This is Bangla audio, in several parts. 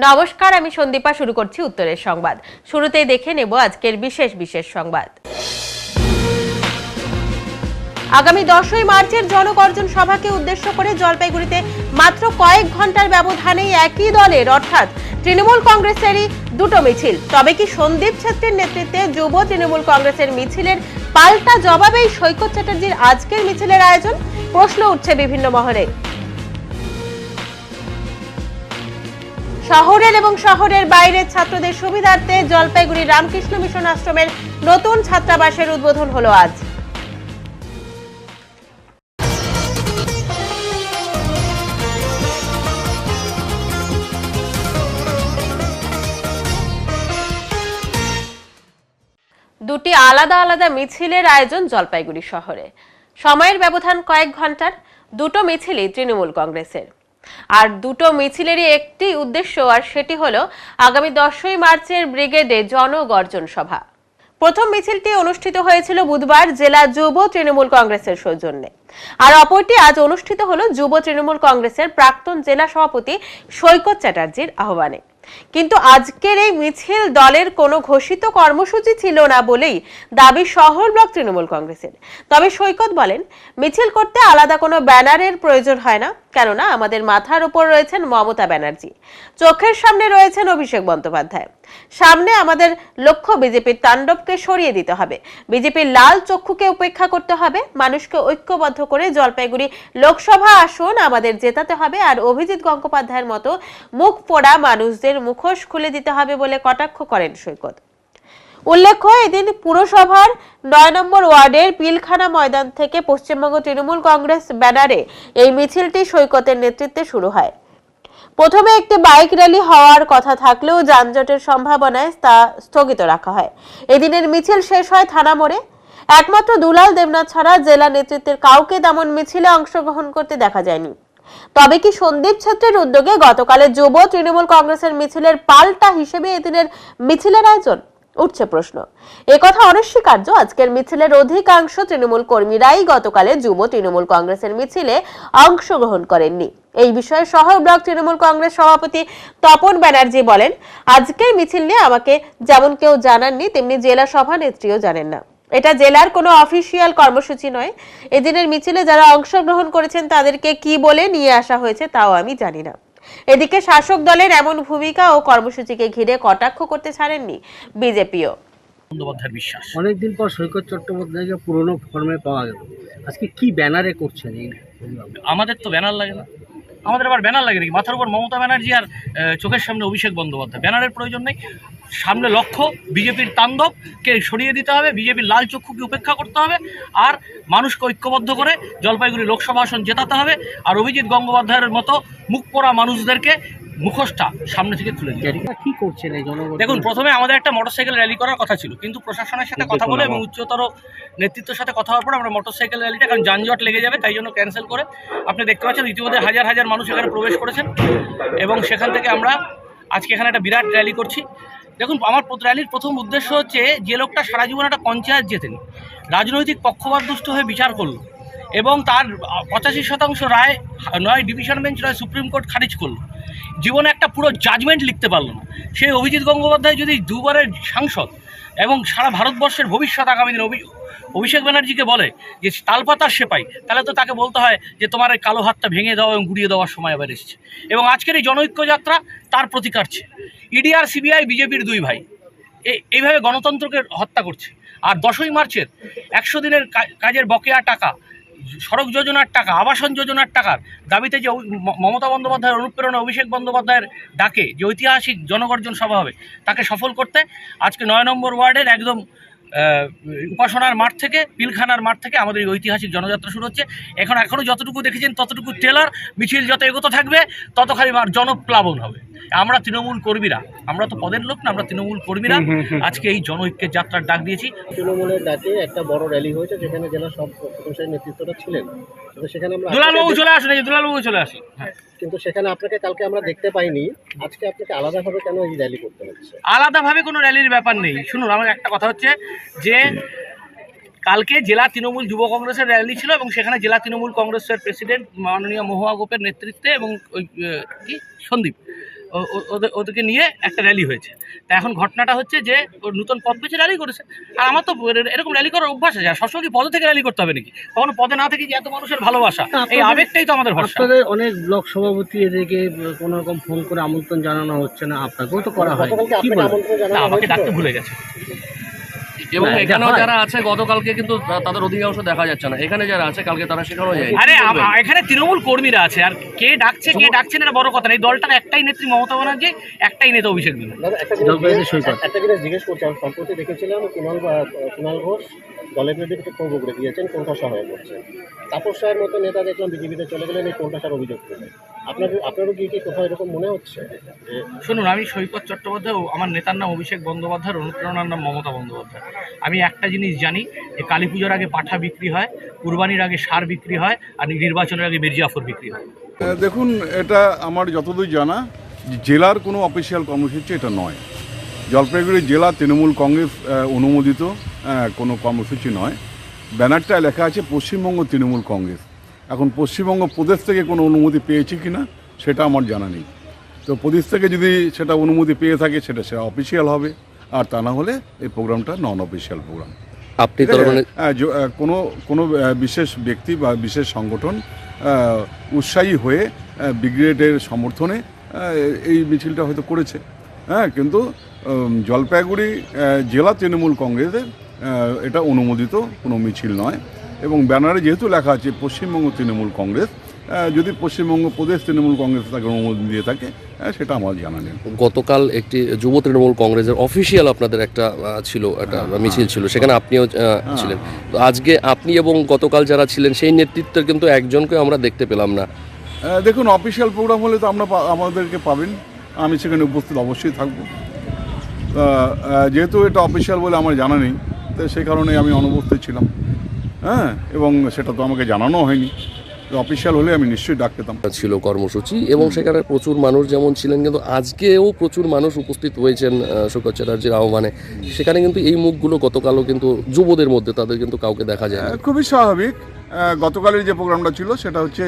নমস্কার, আমি সন্দীপা। শুরু করছি উত্তরের সংবাদ। শুরুতেই দেখে নেব আজকের বিশেষ সংবাদ। আগামী 10ই মার্চের জনগর্জন সভাকে উদ্দেশ্য করে জলপাইগুড়িতে মাত্র কয়েক ঘন্টার ব্যবধানেই একই দলের অর্থাৎ তৃণমূল কংগ্রেসেরই দুটো মিছিল। তবে কি সন্দীপ ছেত্রীর নেতৃত্বে যুব তৃণমূল কংগ্রেসের মিছিলের পাল্টা জবাবেই সৈকত চ্যাটার্জির আজকের মিছিলের আয়োজন? প্রশ্ন উঠছে বিভিন্ন মহলে। শহরের এবং শহরের বাইরের ছাত্রদের সুবিধার্থে জলপাইগুড়ি রামকৃষ্ণ মিশন আশ্রমের নতুন ছাত্রাবাসের উদ্বোধন হলো আজ। দুটি আলাদা আলাদা মিছিলের আয়োজন জলপাইগুড়ি শহরে। সময়ের ব্যবধান কয়েক ঘন্টার। দুটো মিছিলই তৃণমূল কংগ্রেসের, আর দুটো মিছিলেরই একটি উদ্দেশ্য, আর সেটি হলো আগামী 10ই মার্চের ব্রিগেডে জনগর্জন সভা। প্রথম মিছিলটি অনুষ্ঠিত হয়েছিল বুধবার জেলা যুব তৃণমূল কংগ্রেসের সৌজন্যে, আর অপরটি আজ অনুষ্ঠিত হলো যুব তৃণমূল কংগ্রেসের প্রাক্তন জেলা সভাপতি সৈকত চ্যাটার্জির আহ্বানে। কিন্তু আজকের এই মিছিল দলের কোনো ঘোষিত কর্মসূচি ছিল না বলেই দাবি শহর ব্লক তৃণমূল কংগ্রেসের। তবে সৈকত বলেন, মিছিল করতে আলাদা কোনো ব্যানারের প্রয়োজন হয় না, কেননা আমাদের মাথার উপর রয়েছেন মমতা ব্যানার্জি, চোখের সামনে রয়েছেন অভিষেক বন্দ্যোপাধ্যায়। সামনে আমাদের লক্ষ্য বিজেপির তাণ্ডবকে সরিয়ে দিতে হবে, বিজেপির লাল চক্ষুকে উপেক্ষা করতে হবে, মানুষকে ঐক্যবদ্ধ করে জলপাইগুড়ি লোকসভা আসন আমাদের জেতাতে হবে, আর অভিজিৎ গঙ্গোপাধ্যায়ের মতো মুখ পোড়া মানুষদের মুখোশ খুলে দিতে হবে বলে কটাক্ষ করেন সৈকত। উল্লেখ্য, এদিন পুরসভার 9 নম্বর ওয়ার্ডের পিলখানা ময়দান থেকে পশ্চিমবঙ্গ তৃণমূল কংগ্রেস ব্যানারে এই মিছিলটি সৈকতের নেতৃত্বে শুরু হয়। প্রথমে একটি বাইক র্যালি হওয়ার কথা থাকলেও যানজটের সম্ভাবনায় তা স্থগিত রাখা হয়। এদিনের মিছিল শেষ হয় থানা মোড়ে। একমাত্র দুলাল দেবনাথ ছাড়া জেলা নেতৃত্বের কাউকে তেমন মিছিলে অংশগ্রহণ করতে দেখা যায়নি। তবে কি সন্দীপ ছেত্রীর উদ্যোগে গতকালের যুব তৃণমূল কংগ্রেসের মিছিলের পাল্টা হিসেবে এদিনের মিছিলের আয়োজন? উঠছে প্রশ্ন। একথা অনস্বীকার্য, আজকের মিছিলের অধিকাংশ তৃণমূল কর্মীরাই গতকালের যুব তৃণমূল কংগ্রেসের মিছিলে অংশগ্রহণ করেননি। এই বিষয়ে শহর ব্লক তৃণমূল কংগ্রেস সভাপতি তপন ব্যানার্জি বলেন, আজকের মিছিল নিয়ে আমাকে যেমন কেউ জানাননি, তেমনি জেলা সভানেত্রীও জানেন না। এটা জেলার কোনো অফিসিয়াল কর্মসূচি নয়। এদিনের মিছিলে যারা অংশগ্রহণ করেছেন তাদেরকে কি বলে নিয়ে আসা হয়েছে তাও আমি জানি না। এদিকে শাসক দলের এমন ভূমিকা ও কর্মসূচিকে ঘিরে কটাক্ষ করতে ছাড়েননি বিজেপিও। বন্দ্যোপাধ্যায়ের বিশ্বাস অনেকদিন পর সৈকত চট্টোপাধ্যায়কে পুরনো ফর্মে পাওয়া গেল, আজকে কি ব্যানারে করছেন? এই আমাদের তো ব্যানার লাগে না, আমাদের আবার ব্যানার লাগে নাকি? মাথার উপর মমতা ব্যানার্জি আর চোখের সামনে অভিষেক বন্দ্যোপাধ্যায়। ব্যানারের প্রয়োজন নেই। সামনে লক্ষ্য বিজেপির তাণ্ডবকে সরিয়ে দিতে হবে, বিজেপির লাল চক্ষুকে উপেক্ষা করতে হবে, আর মানুষকে ঐক্যবদ্ধ করে জলপাইগুড়ি লোকসভা আসন জেতাতে হবে, আর অভিজিৎ গঙ্গোপাধ্যায়ের মতো মুখ পোড়া মানুষদেরকে মুখোশটা সামনে থেকে তুলে দিতে হবে। কি করছেন এই জনগণ? দেখুন, প্রথমে আমাদের একটা মোটরসাইকেল র্যালি করার কথা ছিল, কিন্তু প্রশাসনের সাথে কথা বলে এবং উচ্চতর নেতৃত্বের সাথে কথা হওয়ার পর আমরা মোটরসাইকেল র্যালিটা, কারণ যানজট লেগে যাবে, তাই জন্য ক্যান্সেল করে আপনি দেখতে পাচ্ছেন ইতিমধ্যে হাজার হাজার মানুষ এখানে প্রবেশ করেছেন, এবং সেখান থেকে আমরা আজকে এখানে একটা বিরাট র্যালি করছি। দেখুন, আমার র্যালির প্রথম উদ্দেশ্য হচ্ছে, যে লোকটা সারা জীবন একটা পঞ্চায়েত জেতেনি, রাজনৈতিক পক্ষপাতদুষ্ট হয়ে বিচার করলো এবং তার 85% রায় নয় ডিভিশন বেঞ্চ নয় সুপ্রিম কোর্ট খারিজ করলো, জীবনে একটা পুরো জাজমেন্ট লিখতে পারলো না, সেই অভিজিৎ গঙ্গোপাধ্যায় যদি দুবারের সাংসদ এবং সারা ভারতবর্ষের ভবিষ্যৎ আগামী দিন অভিষেক ব্যানার্জিকে বলে যে তালপাতার সেপাই, তাহলে তো তাকে বলতে হয় যে তোমার এই কালো হাতটা ভেঙে দেওয়া এবং গুড়িয়ে দেওয়ার সময় এবার এসেছে। এবং আজকের এই জনৈক্য যাত্রা তার প্রতিকারছে। ইডি আর সিবিআই বিজেপির দুই ভাই এইভাবে গণতন্ত্রকে হত্যা করছে। আর 10ই মার্চের 100 দিনের কাজের বকেয়া টাকা, সড়ক যোজনার টাকা, আবাসন যোজনার টাকার দাবিতে যে মমতা বন্দ্যোপাধ্যায়ের অনুপ্রেরণা অভিষেক বন্দ্যোপাধ্যায়ের ডাকে যে ঐতিহাসিক জনগর্জন সভা হবে, তাকে সফল করতে আজকে 9 নম্বর ওয়ার্ডের একদম উপাসনার মাঠ থেকে, পিলখানার মাঠ থেকে আমাদের এই ঐতিহাসিক জনযাত্রা শুরু হচ্ছে। এখনও যতটুকু দেখেছেন ততটুকু ট্রেলার। মিছিল যত এগোতে থাকবে ততখানি জনপ্লাবন হবে। আমরা তৃণমূল কর্মীরা, আমরা তো পদের লোক না, আমরা তৃণমূল কর্মীরা আজকে এই জনঐক্যের যাত্রার ডাক দিয়েছি। তৃণমূলের ডাকে একটা বড় র্যালি হয়েছে, যেখানে জেলা সব প্রশাসনের নেতৃত্বটা ছিলেন, সেখানে আমরা দুলালবাবু চলে আসুন, এই দুলালবাবু চলে আসুন। হ্যাঁ, কিন্তু সেখানে আপনাকে কালকে আমরা দেখতে পাইনি, আজকে আপনাকে আলাদাভাবে কেন এই র্যালি করতে হচ্ছে? আলাদাভাবে কোনো র্যালির ব্যাপার নেই। শুনুন, আমার একটা কথা হচ্ছে যে কালকে জেলা তৃণমূল যুব কংগ্রেসের র্যালি ছিল, এবং সেখানে জেলা তৃণমূল কংগ্রেসের প্রেসিডেন্ট মাননীয় মহুয়া গোপের নেতৃত্বে এবং ওই কি সন্দীপ ওদেরকে নিয়ে একটা র্যালি হয়েছে। তা এখন ঘটনাটা হচ্ছে যে ওর নতুন পদ পেয়েছে, র্যালি করেছে। আর আমার তো এরকম র্যালি করার অভ্যাস আছে। আর সবসময় কি পদে থেকে র্যালি করতে হবে নাকি? কখনো পদে না থেকে যে এত মানুষের ভালোবাসা, এই আবেগটাই তো আমাদের ভরসা। আপনাদের অনেক ব্লক সভাপতি এদেরকে কোনো রকম ফোন করে আমন্ত্রণ জানানো হচ্ছে না, আপনাকেও তো করা হয়, গতকালকে কি আপনাকে বলবেন? আমন্ত্রণ না, জানানো আমাকে হয়েছিল? ডাকতে ভুলে গেছে। এবং না, এটা এখানেও হয়। যারা আছে গতকালকে কিন্তু তাদের অধিকাংশ দেখা যাচ্ছে না। এখানে যারা আছে কালকে তারা সেখানেও যায়। আরে এখানে তৃণমূল কর্মীরা আছে, আর কে ডাকছে কে ডাকছে না এটা বড় কথা না। এই দলটার একটাই নেত্রী মমতা ব্যানার্জি, একটাই নেতা অভিষেক ব্যানার্জি। দাদা, একটা জিনিস জিজ্ঞেস করছি। আমি সম্প্রতি দেখেছিলাম কুণাল ঘোষ দলের বিরুদ্ধে কিছু ক্ষোভ উগড়ে দিয়েছেন, কোণঠাসা হয়ে পড়ছেন। তাপস রায়ের মতো নেতা দেখলাম বিজেপিতে চলে গেলেন এই কোণঠাসার অভিযোগ তুলে। আপনারও কি কোথাও এরকম মনে হচ্ছে যে শুনুন, আমি সৈকত চট্টোপাধ্যায়, আমার নেতার নাম অভিষেক বন্দ্যোপাধ্যায়, অনুপ্রেরণার নাম মমতা বন্দ্যোপাধ্যায়। আমি একটা জিনিস জানি যে কালী পুজোর আগে পাঠা বিক্রি হয়, কুরবানির আগে সার বিক্রি হয়, আর নির্বাচনের আগে মির্জাফর বিক্রি হয়। দেখুন, এটা আমার যতদূর জানা জেলার কোনো অফিসিয়াল কর্মসূচি এটা নয়। জলপাইগুড়ি জেলা তৃণমূল কংগ্রেস অনুমোদিত কোনো কর্মসূচি নয়। ব্যানারটা লেখা আছে পশ্চিমবঙ্গ তৃণমূল কংগ্রেস। এখন পশ্চিমবঙ্গ প্রদেশ থেকে কোনো অনুমতি পেয়েছে কি না সেটা আমার জানা নেই। তো প্রদেশ থেকে যদি সেটা অনুমতি পেয়ে থাকে সেটা অফিসিয়াল হবে, আর তা না হলে এই প্রোগ্রামটা নন অফিসিয়াল প্রোগ্রাম। আপনি তার মানে কোনো বিশেষ ব্যক্তি বা বিশেষ সংগঠন উৎসাহী হয়ে ব্রিগেডের সমর্থনে এই মিছিলটা হয়তো করেছে, কিন্তু জলপাইগুড়ি জেলা তৃণমূল কংগ্রেসের এটা অনুমোদিত কোনো মিছিল নয়। এবং ব্যানারে যেহেতু লেখা আছে পশ্চিমবঙ্গ তৃণমূল কংগ্রেস, যদি পশ্চিমবঙ্গ প্রদেশ তৃণমূল কংগ্রেস তাকে অনুমোদন দিয়ে থাকে সেটা আমার জানা নেই। গতকাল একটি যুব তৃণমূল কংগ্রেসের অফিসিয়াল আপনাদের একটা ছিল, একটা মিছিল ছিল, সেখানে আপনিও ছিলেন। তো আজকে আপনি এবং গতকাল যারা ছিলেন সেই নেতৃত্বের কিন্তু একজনকে আমরা দেখতে পেলাম না। দেখুন, অফিসিয়াল প্রোগ্রাম হলে তো আমাদেরকে পাবেন, আমি সেখানে উপস্থিত অবশ্যই থাকবো। যেহেতু এটা অফিসিয়াল বলে আমার জানা নেই, তো সেই কারণে আমি অনুপস্থিত ছিলাম। এবং সেটা তো আমাকে জানানো হয়নি। অফিসিয়াল হলে আমি নিশ্চয়ই ডাক পেতাম। ছিল কর্মসূচি এবং সেখানে প্রচুর মানুষ যেমন ছিলেন, কিন্তু আজকেও প্রচুর মানুষ উপস্থিত হয়েছেন সৈকত চ্যাটার্জির আহ্বানে। সেখানে কিন্তু এই মুখগুলো গতকালও কিন্তু যুবদের মধ্যে তাদের কিন্তু কাউকে দেখা যায় না। খুবই স্বাভাবিক। গতকালের যে প্রোগ্রামটা ছিল সেটা হচ্ছে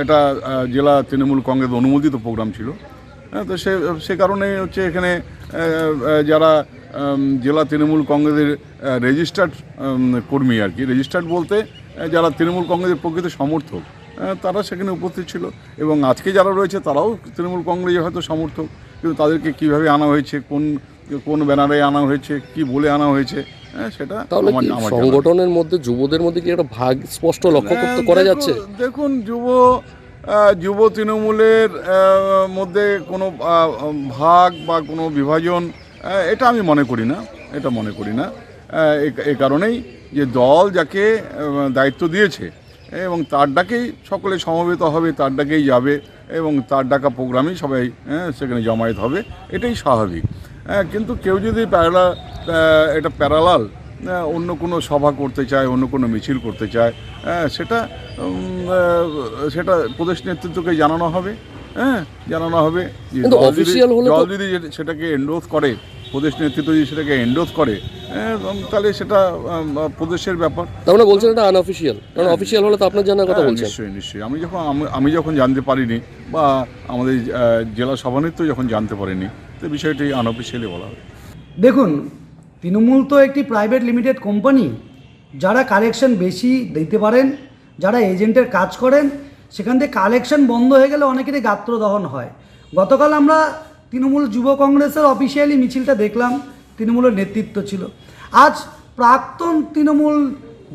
এটা জেলা তৃণমূল কংগ্রেস অনুমোদিত প্রোগ্রাম ছিল। তো সে কারণে হচ্ছে এখানে যারা জেলা তৃণমূল কংগ্রেসের রেজিস্টার্ড কর্মী আর কি, রেজিস্টার্ড বলতে যারা তৃণমূল কংগ্রেসের প্রকৃত সমর্থক, তারা সেখানে উপস্থিত ছিল। এবং আজকে যারা রয়েছে তারাও তৃণমূল কংগ্রেসের হয়তো সমর্থক, কিন্তু তাদেরকে কীভাবে আনা হয়েছে, কোন ব্যানারে আনা হয়েছে, কি বলে আনা হয়েছে, সেটা তাহলে কি সংগঠনের মধ্যে যুবদের মধ্যে কি একটা ভাগ স্পষ্ট লক্ষ্য করা যাচ্ছে? দেখুন, যুব তৃণমূলের মধ্যে কোনো ভাগ বা কোনো বিভাজন এটা আমি মনে করি না। এ কারণেই যে দল যাকে দায়িত্ব দিয়েছে এবং তার ডাকেই সকলে সমবেত হবে, তার ডাকেই যাবে এবং তার ডাকা প্রোগ্রামেই সবাই সেখানে জমায়েত হবে, এটাই স্বাভাবিক। কিন্তু কেউ যদি এটা প্যারালাল অন্য কোনো সভা করতে চায়, অন্য কোনো মিছিল করতে চায়, সেটা প্রদেশ নেতৃত্বকে জানানো হবে। দল যদি সেটাকে এন্ডোর্স করে, প্রদেশ নেতৃত্ব যদি সেটাকে এন্ডোর্স করে, তাহলে সেটা প্রদেশের ব্যাপার। তার মানে বলছেন এটা আনঅফিসিয়াল, কারণ অফিসিয়াল হলে তো আপনার জানার কথা বলছেন। নিশ্চয়ই। আমি যখন জানতে পারিনি বা আমাদের জেলা সভানেত্রী যখন জানতে পারেনি, তো বিষয়টি আনঅফিসিয়ালি বলা হবে। দেখুন, তৃণমূল তো একটি প্রাইভেট লিমিটেড কোম্পানি। যারা কালেকশন বেশি দিতে পারেন, যারা এজেন্টের কাজ করেন, সেখান থেকে কালেকশন বন্ধ হয়ে গেলে অনেকেরই গাত্রদহন হয়। গতকাল আমরা তৃণমূল যুব কংগ্রেসের অফিসিয়ালি মিছিলটা দেখলাম, তৃণমূলের নেতৃত্ব ছিল। আজ প্রাক্তন তৃণমূল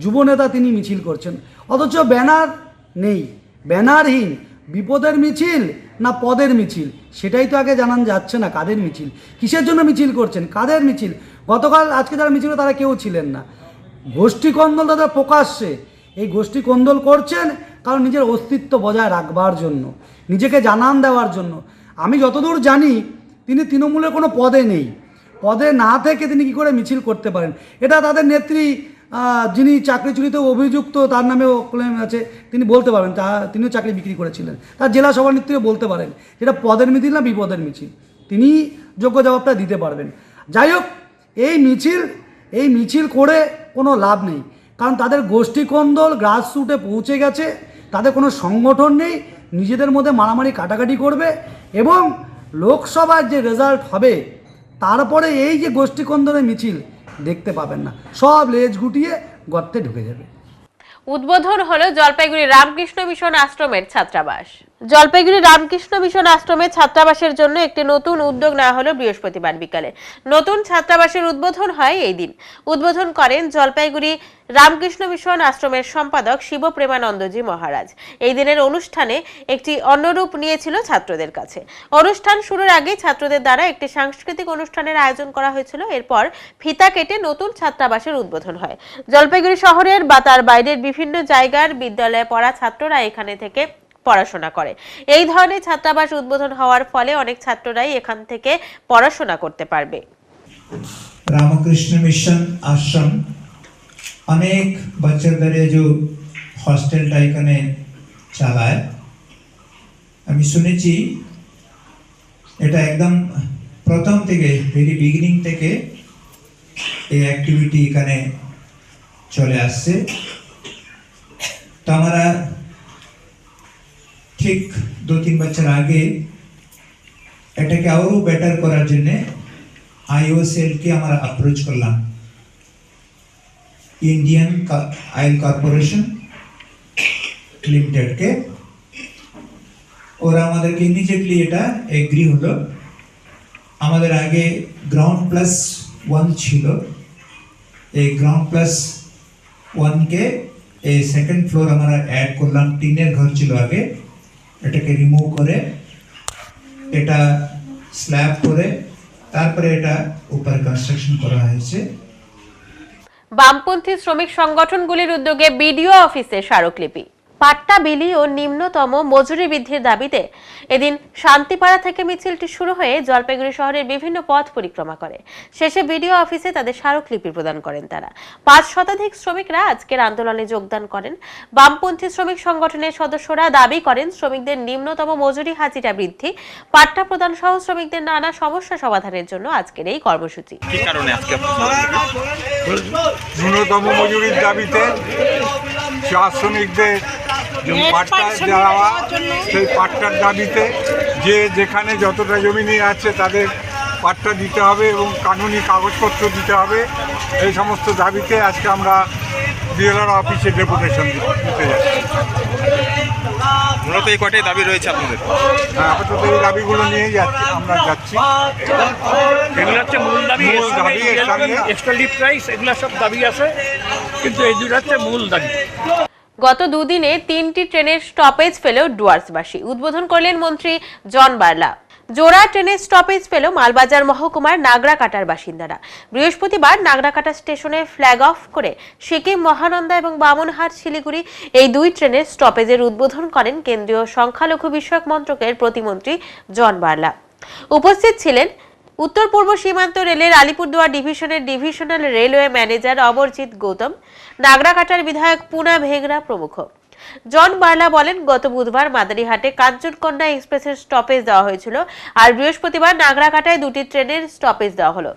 যুবনেতা তিনি মিছিল করছেন, অথচ ব্যানার নেই, ব্যানারহীন। বিপদের মিছিল না পদের মিছিল, সেটাই তো আগে জানান যাচ্ছে না। কাদের মিছিল, কিসের জন্য মিছিল করছেন, কাদের মিছিল? গতকাল আজকে যারা মিছিল তারা কেউ ছিলেন না। গোষ্ঠী কন্দল তাদের প্রকাশ্যে, এই গোষ্ঠী কন্দল করছেন কারণ নিজের অস্তিত্ব বজায় রাখবার জন্য, নিজেকে জানান দেওয়ার জন্য। আমি যতদূর জানি তিনি তৃণমূলের কোনো পদে নেই, পদে না থেকে তিনি কী করে মিছিল করতে পারেন? এটা তাদের নেত্রী, যিনি চাকরি চুরিতে অভিযুক্ত, তার নামেও ক্লেম আছে, তিনি বলতে পারবেন। তিনিও চাকরি বিক্রি করেছিলেন, তার জেলা সভানেত্রীও বলতে পারেন যেটা পদের মিছিল না বিপদের মিছিল, তিনি যোগ্য জবাবটা দিতে পারবেন। যাই হোক, এই মিছিল করে কোনো লাভ নেই, কারণ তাদের গোষ্ঠী কোন্দল গ্রাসরুটে পৌঁছে গেছে, তাদের কোনো সংগঠন নেই, নিজেদের মধ্যে মারামারি কাটাকাটি করবে এবং লোকসভার যে রেজাল্ট হবে তারপরে এই যে গোষ্ঠীকন্দনের মিছিল দেখতে পাবেন না, সব লেজ গুটিয়ে গর্তে ঢুকে যাবে। উদ্বোধন হলো জলপাইগুড়ি রামকৃষ্ণ মিশন আশ্রমের ছাত্রাবাস। জলপাইগুড়ি রামকৃষ্ণ মিশন আশ্রমের ছাত্রাবাসের জন্য একটি নতুন উদ্যোগ নেওয়া হলো বৃহস্পতিবার বিকালে। নতুন ছাত্রাবাসের উদ্বোধন হয় এই দিন। উদ্বোধন করেন জলপাইগুড়ি রামকৃষ্ণ মিশন আশ্রমের সম্পাদক শিব প্রেমানন্দজি মহারাজ। এই দিনের অনুষ্ঠানে একটি অন্য রূপ নিয়েছিল ছাত্রদের কাছে। অনুষ্ঠান শুরুর আগে ছাত্রদের দ্বারা একটি সাংস্কৃতিক অনুষ্ঠানের আয়োজন করা হয়েছিল। এরপর ফিতা কেটে নতুন ছাত্রাবাসের উদ্বোধন হয়। জলপাইগুড়ি শহরের বা তার বাইরের বিভিন্ন জায়গার বিদ্যালয়ে পড়া ছাত্ররা এখানে থেকে পড়াশোনা করে। এই ধরনের ছাত্রাবাস উদ্বোধন হওয়ার ফলে অনেক ছাত্ররাই এখান থেকে পড়াশোনা করতে পারবে। रामकृष्ण मिशन आश्रम अनेक बच्चाদের जो हॉस्टेलটা এখানে চালায়, আমি শুনেছি এটা একদম প্রথম থেকে ভেরি বিগিনিং থেকে এই অ্যাক্টিভিটি এখানে চলে আসছে। তো আমরা ঠিক 2-3 বছর আগে এটাকে আরো বেটার করার জন্য IOCL के हमारा अप्रोच करलाम, इंडियन ऑयल कॉर्पोरेशन लिमिटेड के, और हमारे के इमीडिएटली এটা एग्री হলো। আমাদের আগে গ্রাউন্ড প্লাস 1 ছিল, এই গ্রাউন্ড প্লাস 1 কে এই সেকেন্ড ফ্লোর আমরা অ্যাড করলাম। টিনের ঘর ছিল আগে, এটাকে রিমুভ করে এটা স্ল্যাব করে তারপরে এটা উপর কনস্ট্রাকশন করা হয়েছে। বামপন্থী শ্রমিক সংগঠনগুলির উদ্যোগে বিডিও অফিসে স্মারকলিপি। পাট্টা বিলি ও নিম্নতম মজুরি বৃদ্ধির দাবিতে এদিন শান্তিপাড়া থেকে মিছিলটি শুরু হয়ে জলপাইগুড়ি শহরের বিভিন্ন পথ পরিক্রমা করে। শেষে বিডিও অফিসে তাদের স্মারকলিপি প্রদান করেন তারা। 5 শতাধিক শ্রমিকরা আজকের আন্দোলনে যোগদান করেন। বামপন্থী শ্রমিক সংগঠনের সদস্যরা দাবি করেন শ্রমিকদের নিম্নতম মজুরি হাজিরা বৃদ্ধি, পাট্টা প্রদান সহ শ্রমিকদের নানা সমস্যা সমাধানের জন্য আজকের এই কর্মসূচি। কি কারণে আজকে ন্যূনতম মজুরির দাবিতে চা শ্রমিকদের যে পাট্টা দেওয়া, সেই পাট্টার দাবিতে যে যেখানে যতটা জমি নিয়ে আছে তাদের পাট্টা দিতে হবে এবং কানুনি কাগজপত্র দিতে হবে। এই সমস্ত দাবিতে আজকে আমরা বিএলআর অফিসে ডেপুটেশন দিতে যাচ্ছি। মূলত এই কয়টাই দাবি রয়েছে আপনাদের? হ্যাঁ, আপাতত এই দাবিগুলো নিয়েই আমরা যাচ্ছি। এগুলো হচ্ছে মূল দাবি, মূল দাবি এর সঙ্গে এক্সট্রা লিফট প্রাইস, এগুলো সব দাবি আছে, কিন্তু এই দুটো হচ্ছে মূল দাবি। গত দুদিনে 3টি ট্রেনের স্টপেজ পেল ডুয়ার্সবাসী। উদ্বোধন করলেন মন্ত্রী জন বার্লা। জোড়া ট্রেনের স্টপেজ পেল মালবাজার মহকুমার নাগরাকাটার বাসিন্দারা। বৃহস্পতিবার নাগরাকাটা স্টেশনে ফ্ল্যাগ অফ করে সিকিম, মহানন্দা এবং বামনহাট শিলিগুড়ি এই 2 ট্রেনের স্টপেজের উদ্বোধন করেন কেন্দ্রীয় সংখ্যালঘু বিষয়ক মন্ত্রকের প্রতিমন্ত্রী জন বার্লা। উপস্থিত ছিলেন উত্তর পূর্ব সীমান্ত রেলের আলিপুরদুয়ার ডিভিশনের divisional railway manager Amarjit Gautam, নাগরাকাটার বিধায়ক পুনা ভেগড়া প্রমুখ। জন বার্লা বলেন, গত বুধবার মাদারিহাটে কাঞ্চনকন্যা এক্সপ্রেসের স্টপেজ দেওয়া হয়েছিল, আর বৃহস্পতিবার নাগরাকাটায় 2টি ট্রেনের স্টপেজ দেওয়া হলো।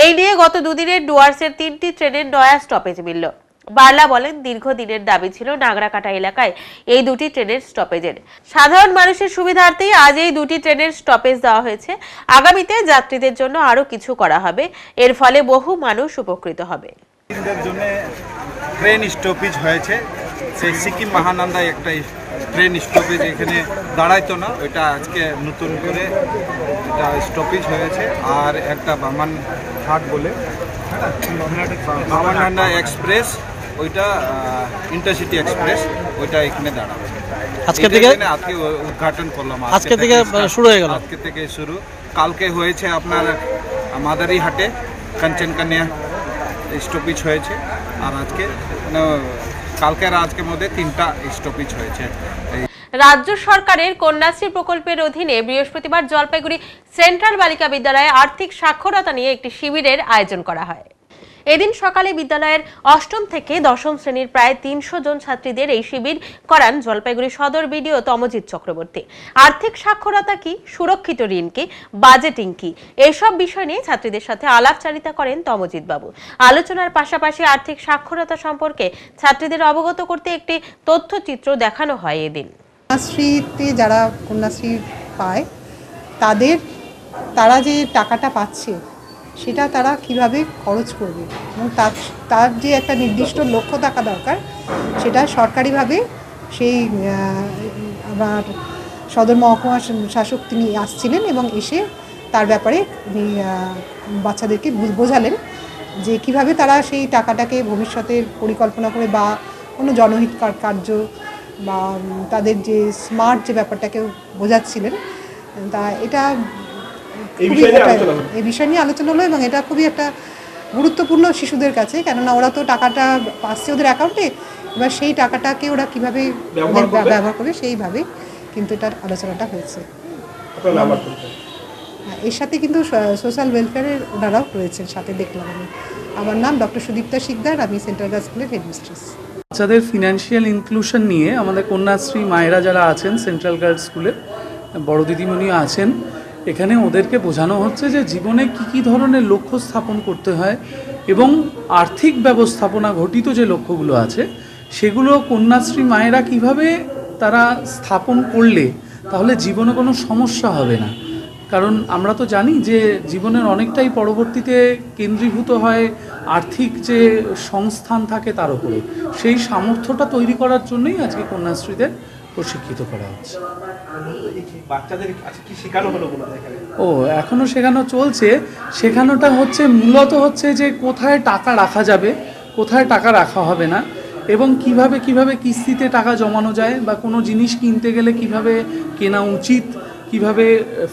এই নিয়ে গত দুদিনের ডুয়ার্সের 3টি ট্রেনের নয়া স্টপেজ মিলল। বার্লা বলেন, দীর্ঘদিনের দাবি ছিল নাগরাকাটা এলাকায় এই 2টি ট্রেনের স্টপেজের। সাধারণ মানুষের সুবিধার্থেই আজ এই 2টি ট্রেনের স্টপেজ দেওয়া হয়েছে। আগামীতে যাত্রীদের জন্য আরো কিছু করা হবে, এর ফলে বহু মানুষ উপকৃত হবে। জন্য ট্রেন স্টপেজ হয়েছে, সেই সিকিম মহানন্দায় একটা ট্রেন স্টপেজ এখানে দাঁড়াইতো না, ওইটা আজকে নতুন করে এটা স্টপেজ হয়েছে। আর একটা বামনহাট বলে বামনহান্ডা এক্সপ্রেস, ওইটা ইন্টারসিটি এক্সপ্রেস, ওইটা এখানে দাঁড়াবে। আজকে থেকে আজকে উদ্ঘাটন করলাম, আজকে থেকে শুরু হয়ে গেল। আজকে থেকে শুরু, কালকে হয়েছে আপনার মাদারিহাটে কাঞ্চনকন্যা স্টপেজ হয়েছে, আর আজকে কালকের আজকের মধ্যে 3টা স্টপেজ হয়েছে। রাজ্য সরকারের কন্যাশ্রী প্রকল্পের অধীনে বৃহস্পতিবার জলপাইগুড়ি সেন্ট্রাল বালিকা বিদ্যালয়ে আর্থিক সাক্ষরতা নিয়ে একটি শিবিরের আয়োজন করা হয়। এদিন সকালে বিদ্যালয়ের 8ম থেকে 10ম শ্রেণীর প্রায় 300 জন ছাত্রীদের এই শিবির করান জলপাইগুড়ি সদর বিডিও তমজিৎ চক্রবর্তী। আর্থিক সাক্ষরতা কি, সুরক্ষিত ঋণ কি, বাজেটিং কি, এইসব বিষয় নিয়ে ছাত্রীদের সাথে আলাপচারিতা করেন তমজিৎ বাবু। আলোচনার পাশাপাশি আর্থিক সাক্ষরতা সম্পর্কে ছাত্রীদের অবগত করতে একটি তথ্যচিত্র দেখানো হয় এদিন। কন্যাশ্রীতে যারা কন্যাশ্রী পায় তারা যে টাকাটা পাচ্ছে সেটা তারা কিভাবে খরচ করবে এবং তার যে একটা নির্দিষ্ট লক্ষ্য থাকা দরকার, সেটা সরকারিভাবে সেই আমার সদর মহকুমা শাসক তিনি আসছিলেন এবং এসে তার ব্যাপারে উনি বাচ্চাদেরকে বোঝালেন যে কিভাবে তারা সেই টাকাটাকে ভবিষ্যতের পরিকল্পনা করে বা কোনো জনহিতকর কার্য বা তাদের যে স্মার্ট যে ব্যাপারটাকে বোঝাচ্ছিলেন, তা এটা এই বিষয় নিয়ে আলোচনা হলো এবং এটা খুবই একটা গুরুত্বপূর্ণ শিশুদের কাছে, কেননা ওরা তো টাকাটা পাচ্ছে ওদের অ্যাকাউন্টে, এবার সেই টাকাটাকে ওরা কীভাবে ব্যবহার করবে সেইভাবে কিন্তু এটার আলোচনাটা হয়েছে। এর সাথে কিন্তু সোশ্যাল ওয়েলফেয়ারের ওনারাও রয়েছেন সাথে, দেখলাম আমি। আমার নাম ডক্টর সুদীপ্তা শিকদার, আমি সেন্ট্রাল গার্লস স্কুলের হেডমিস্ট্রেস। বাচ্চাদের ফিনান্সিয়াল ইনক্লুশন নিয়ে আমাদের কন্যাশ্রী মায়েরা যারা আছেন সেন্ট্রাল গার্লস স্কুলে, বড় দিদিমণিও আছেন, এখানে ওদেরকে বোঝানো হচ্ছে যে জীবনে কী ধরনের লক্ষ্য স্থাপন করতে হয় এবং আর্থিক ব্যবস্থাপনা ঘটিত যে লক্ষ্যগুলো আছে সেগুলো কন্যাশ্রী মায়েরা কিভাবে তারা স্থাপন করলে তাহলে জীবনে কোনো সমস্যা হবে না। কারণ আমরা তো জানি যে জীবনের অনেকটাই পরবর্তীতে কেন্দ্রীভূত হয় আর্থিক যে সংস্থান থাকে তার উপরে, সেই সামর্থ্যটা তৈরি করার জন্যই আজকে কন্যাশ্রীদের প্রশিক্ষিত করা হচ্ছে। এখনও শেখানো চলছে। শেখানোটা মূলত হচ্ছে যে কোথায় টাকা রাখা যাবে, কোথায় টাকা রাখা হবে না, এবং কিভাবে কিস্তিতে টাকা জমানো যায় বা কোনো জিনিস কিনতে গেলে কিভাবে কেনা উচিত, কিভাবে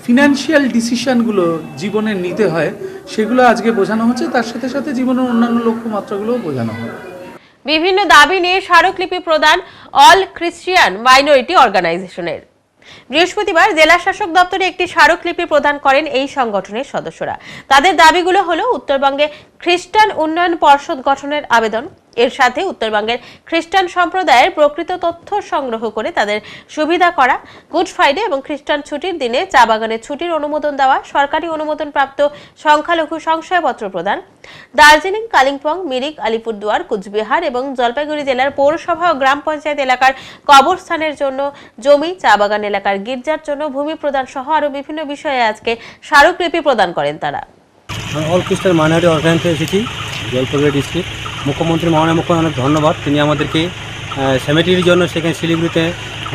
ফিনান্সিয়াল ডিসিশনগুলো জীবনে নিতে হয়, সেগুলো আজকে বোঝানো হচ্ছে। তার সাথে সাথে জীবনের অন্যান্য লক্ষ্যমাত্রাগুলোও বোঝানো হয়। বিভিন্ন দাবি নিয়ে স্মারকলিপি প্রদান অল খ্রিস্টিয়ান মাইনরিটি অর্গানাইজেশনের। বৃহস্পতিবার জেলা শাসক দপ্তরে একটি স্মারকলিপি প্রদান করেন এই সংগঠনের সদস্যরা। তাদের দাবিগুলো হলো উত্তরবঙ্গে খ্রিস্টান উন্নয়ন পর্ষদ গঠনের আবেদন, এর সাথে উত্তরবঙ্গের খ্রিস্টান সম্প্রদায়ের প্রকৃত তথ্য সংগ্রহ করে তাদের সুবিধা করা, গুড ফ্রাইডে এবং খ্রিস্টান ছুটির দিনে চা বাগানের ছুটির অনুমোদন দেওয়া, সরকারি অনুমোদনপ্রাপ্ত সংখ্যালঘু শংসাপত্র প্রদান, দার্জিলিং, কালিম্পং, মিরিক, আলিপুরদুয়ার, কুচবিহার এবং জলপাইগুড়ি জেলার পৌরসভা ও গ্রাম পঞ্চায়েত এলাকার কবরস্থানের জন্য জমি, চা বাগান এলাকার গির্জার জন্য ভূমি প্রদান সহ আরও বিভিন্ন বিষয়ে আজকে স্মারকলিপি প্রদান করেন তারা। অল খ্রিস্টান মাইনরিটি অর্গানাইজেশন এসেছি জলপাইগুড়ি ডিস্ট্রিক্ট। মুখ্যমন্ত্রী মাননীয় মুখ্যমন্ত্রী অনেক ধন্যবাদ, তিনি আমাদেরকে সেমেটির জন্য সেখানে শিলিগুড়িতে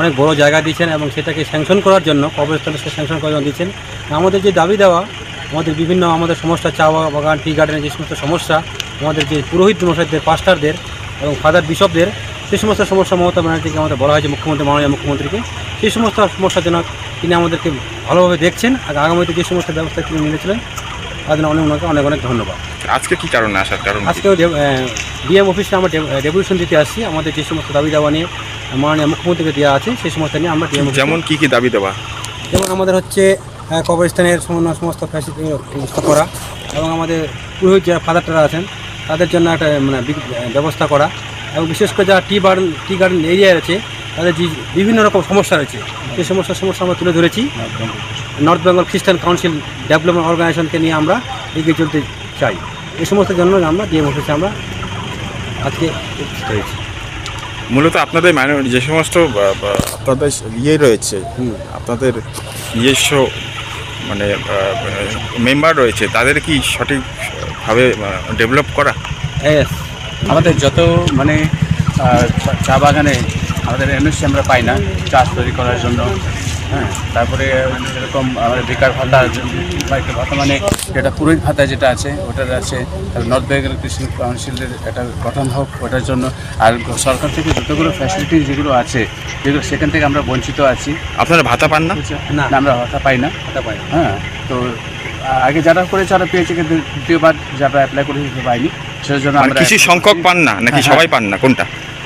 অনেক বড় জায়গা দিয়েছেন এবং সেটাকে স্যাংশন করার জন্য কবরস্থানে স্যাংশন করার জন্য দিয়েছেন। আমাদের যে দাবি দেওয়া, আমাদের বিভিন্ন সমস্যা, চা বাগান, টি গার্ডেনের যে সমস্ত সমস্যা, আমাদের যে পুরোহিত মশাইদের, পাস্টারদের এবং ফাদার বিশপদের সেই সমস্ত সমস্যা মমতা ব্যানার্জিকে আমাদের বলা হয়েছে মাননীয় মুখ্যমন্ত্রীকে, সেই সমস্ত সমস্যার জন্য তিনি আমাদেরকে ভালোভাবে দেখছেন আর আগামীতে যে সমস্ত ব্যবস্থা তিনি নিয়েছিলেন তার জন্য অনেক অনেক ধন্যবাদ। আজকে কি কারণে আসার কারণ? আজকেও ডিএম অফিসে আমরা ডেপুটেশন দিতে আসছি। আমাদের যে সমস্ত দাবি দেওয়া নিয়ে মাননীয় মুখ্যমন্ত্রীকে দেওয়া আছে সেই সমস্ত নিয়ে আমরা ডিএম। যেমন কি দাবি দেওয়া? যেমন আমাদের কবরস্থানের সমস্ত ফ্যাসিলিটি ব্যবস্থা করা এবং আমাদের পুরোহিত যারা ফাদাররা আছেন তাদের জন্য একটা ব্যবস্থা করা এবং বিশেষ করে যারা টি গার্ডেন এরিয়া আছে তাদের যে বিভিন্ন রকম সমস্যা রয়েছে সেই সমস্যা আমরা তুলে ধরেছি। নর্থ বেঙ্গল খ্রিস্টান কাউন্সিল ডেভেলপমেন্ট অর্গানাইজেশনকে নিয়ে আমরা এগিয়ে চলতে চাই। এই সমস্ত জন্য আমরা ডিএম অফিসে আমরা আজকে হয়েছি। মূলত আপনাদের যে সমস্ত আপনাদের রয়েছে, আপনাদের নিজস্ব মেম্বার রয়েছে, তাদের কি সঠিকভাবে ডেভেলপ করা? আমাদের যত চা বাগানে আমাদের এনওসি আমরা পাই না চাষ তৈরি করার জন্য। হ্যাঁ, তারপরে যেরকম আমাদের বেকার ভাতা বর্তমানে যেটা পুরোহিত ভাতা যেটা আছে ওটা আছে, নর্থ বেঙ্গল খ্রিস্টান কাউন্সিলের একটা গঠন হোক ওটার জন্য। আর সরকার থেকে যতগুলো ফ্যাসিলিটি যেগুলো আছে যেগুলো সেখান থেকে আমরা বঞ্চিত আছি। আপনারা ভাতা পান না? না, আমরা ভাতা পাই না। হ্যাঁ, তো আগে যারা করেছে তারা পেয়েছে, কিন্তু দ্বিতীয়বার যারা অ্যাপ্লাই করেছে পাইনি। সেই জন্য আমরা কিছু সংখ্যক পান না নাকি সবাই পান না? কোনটা?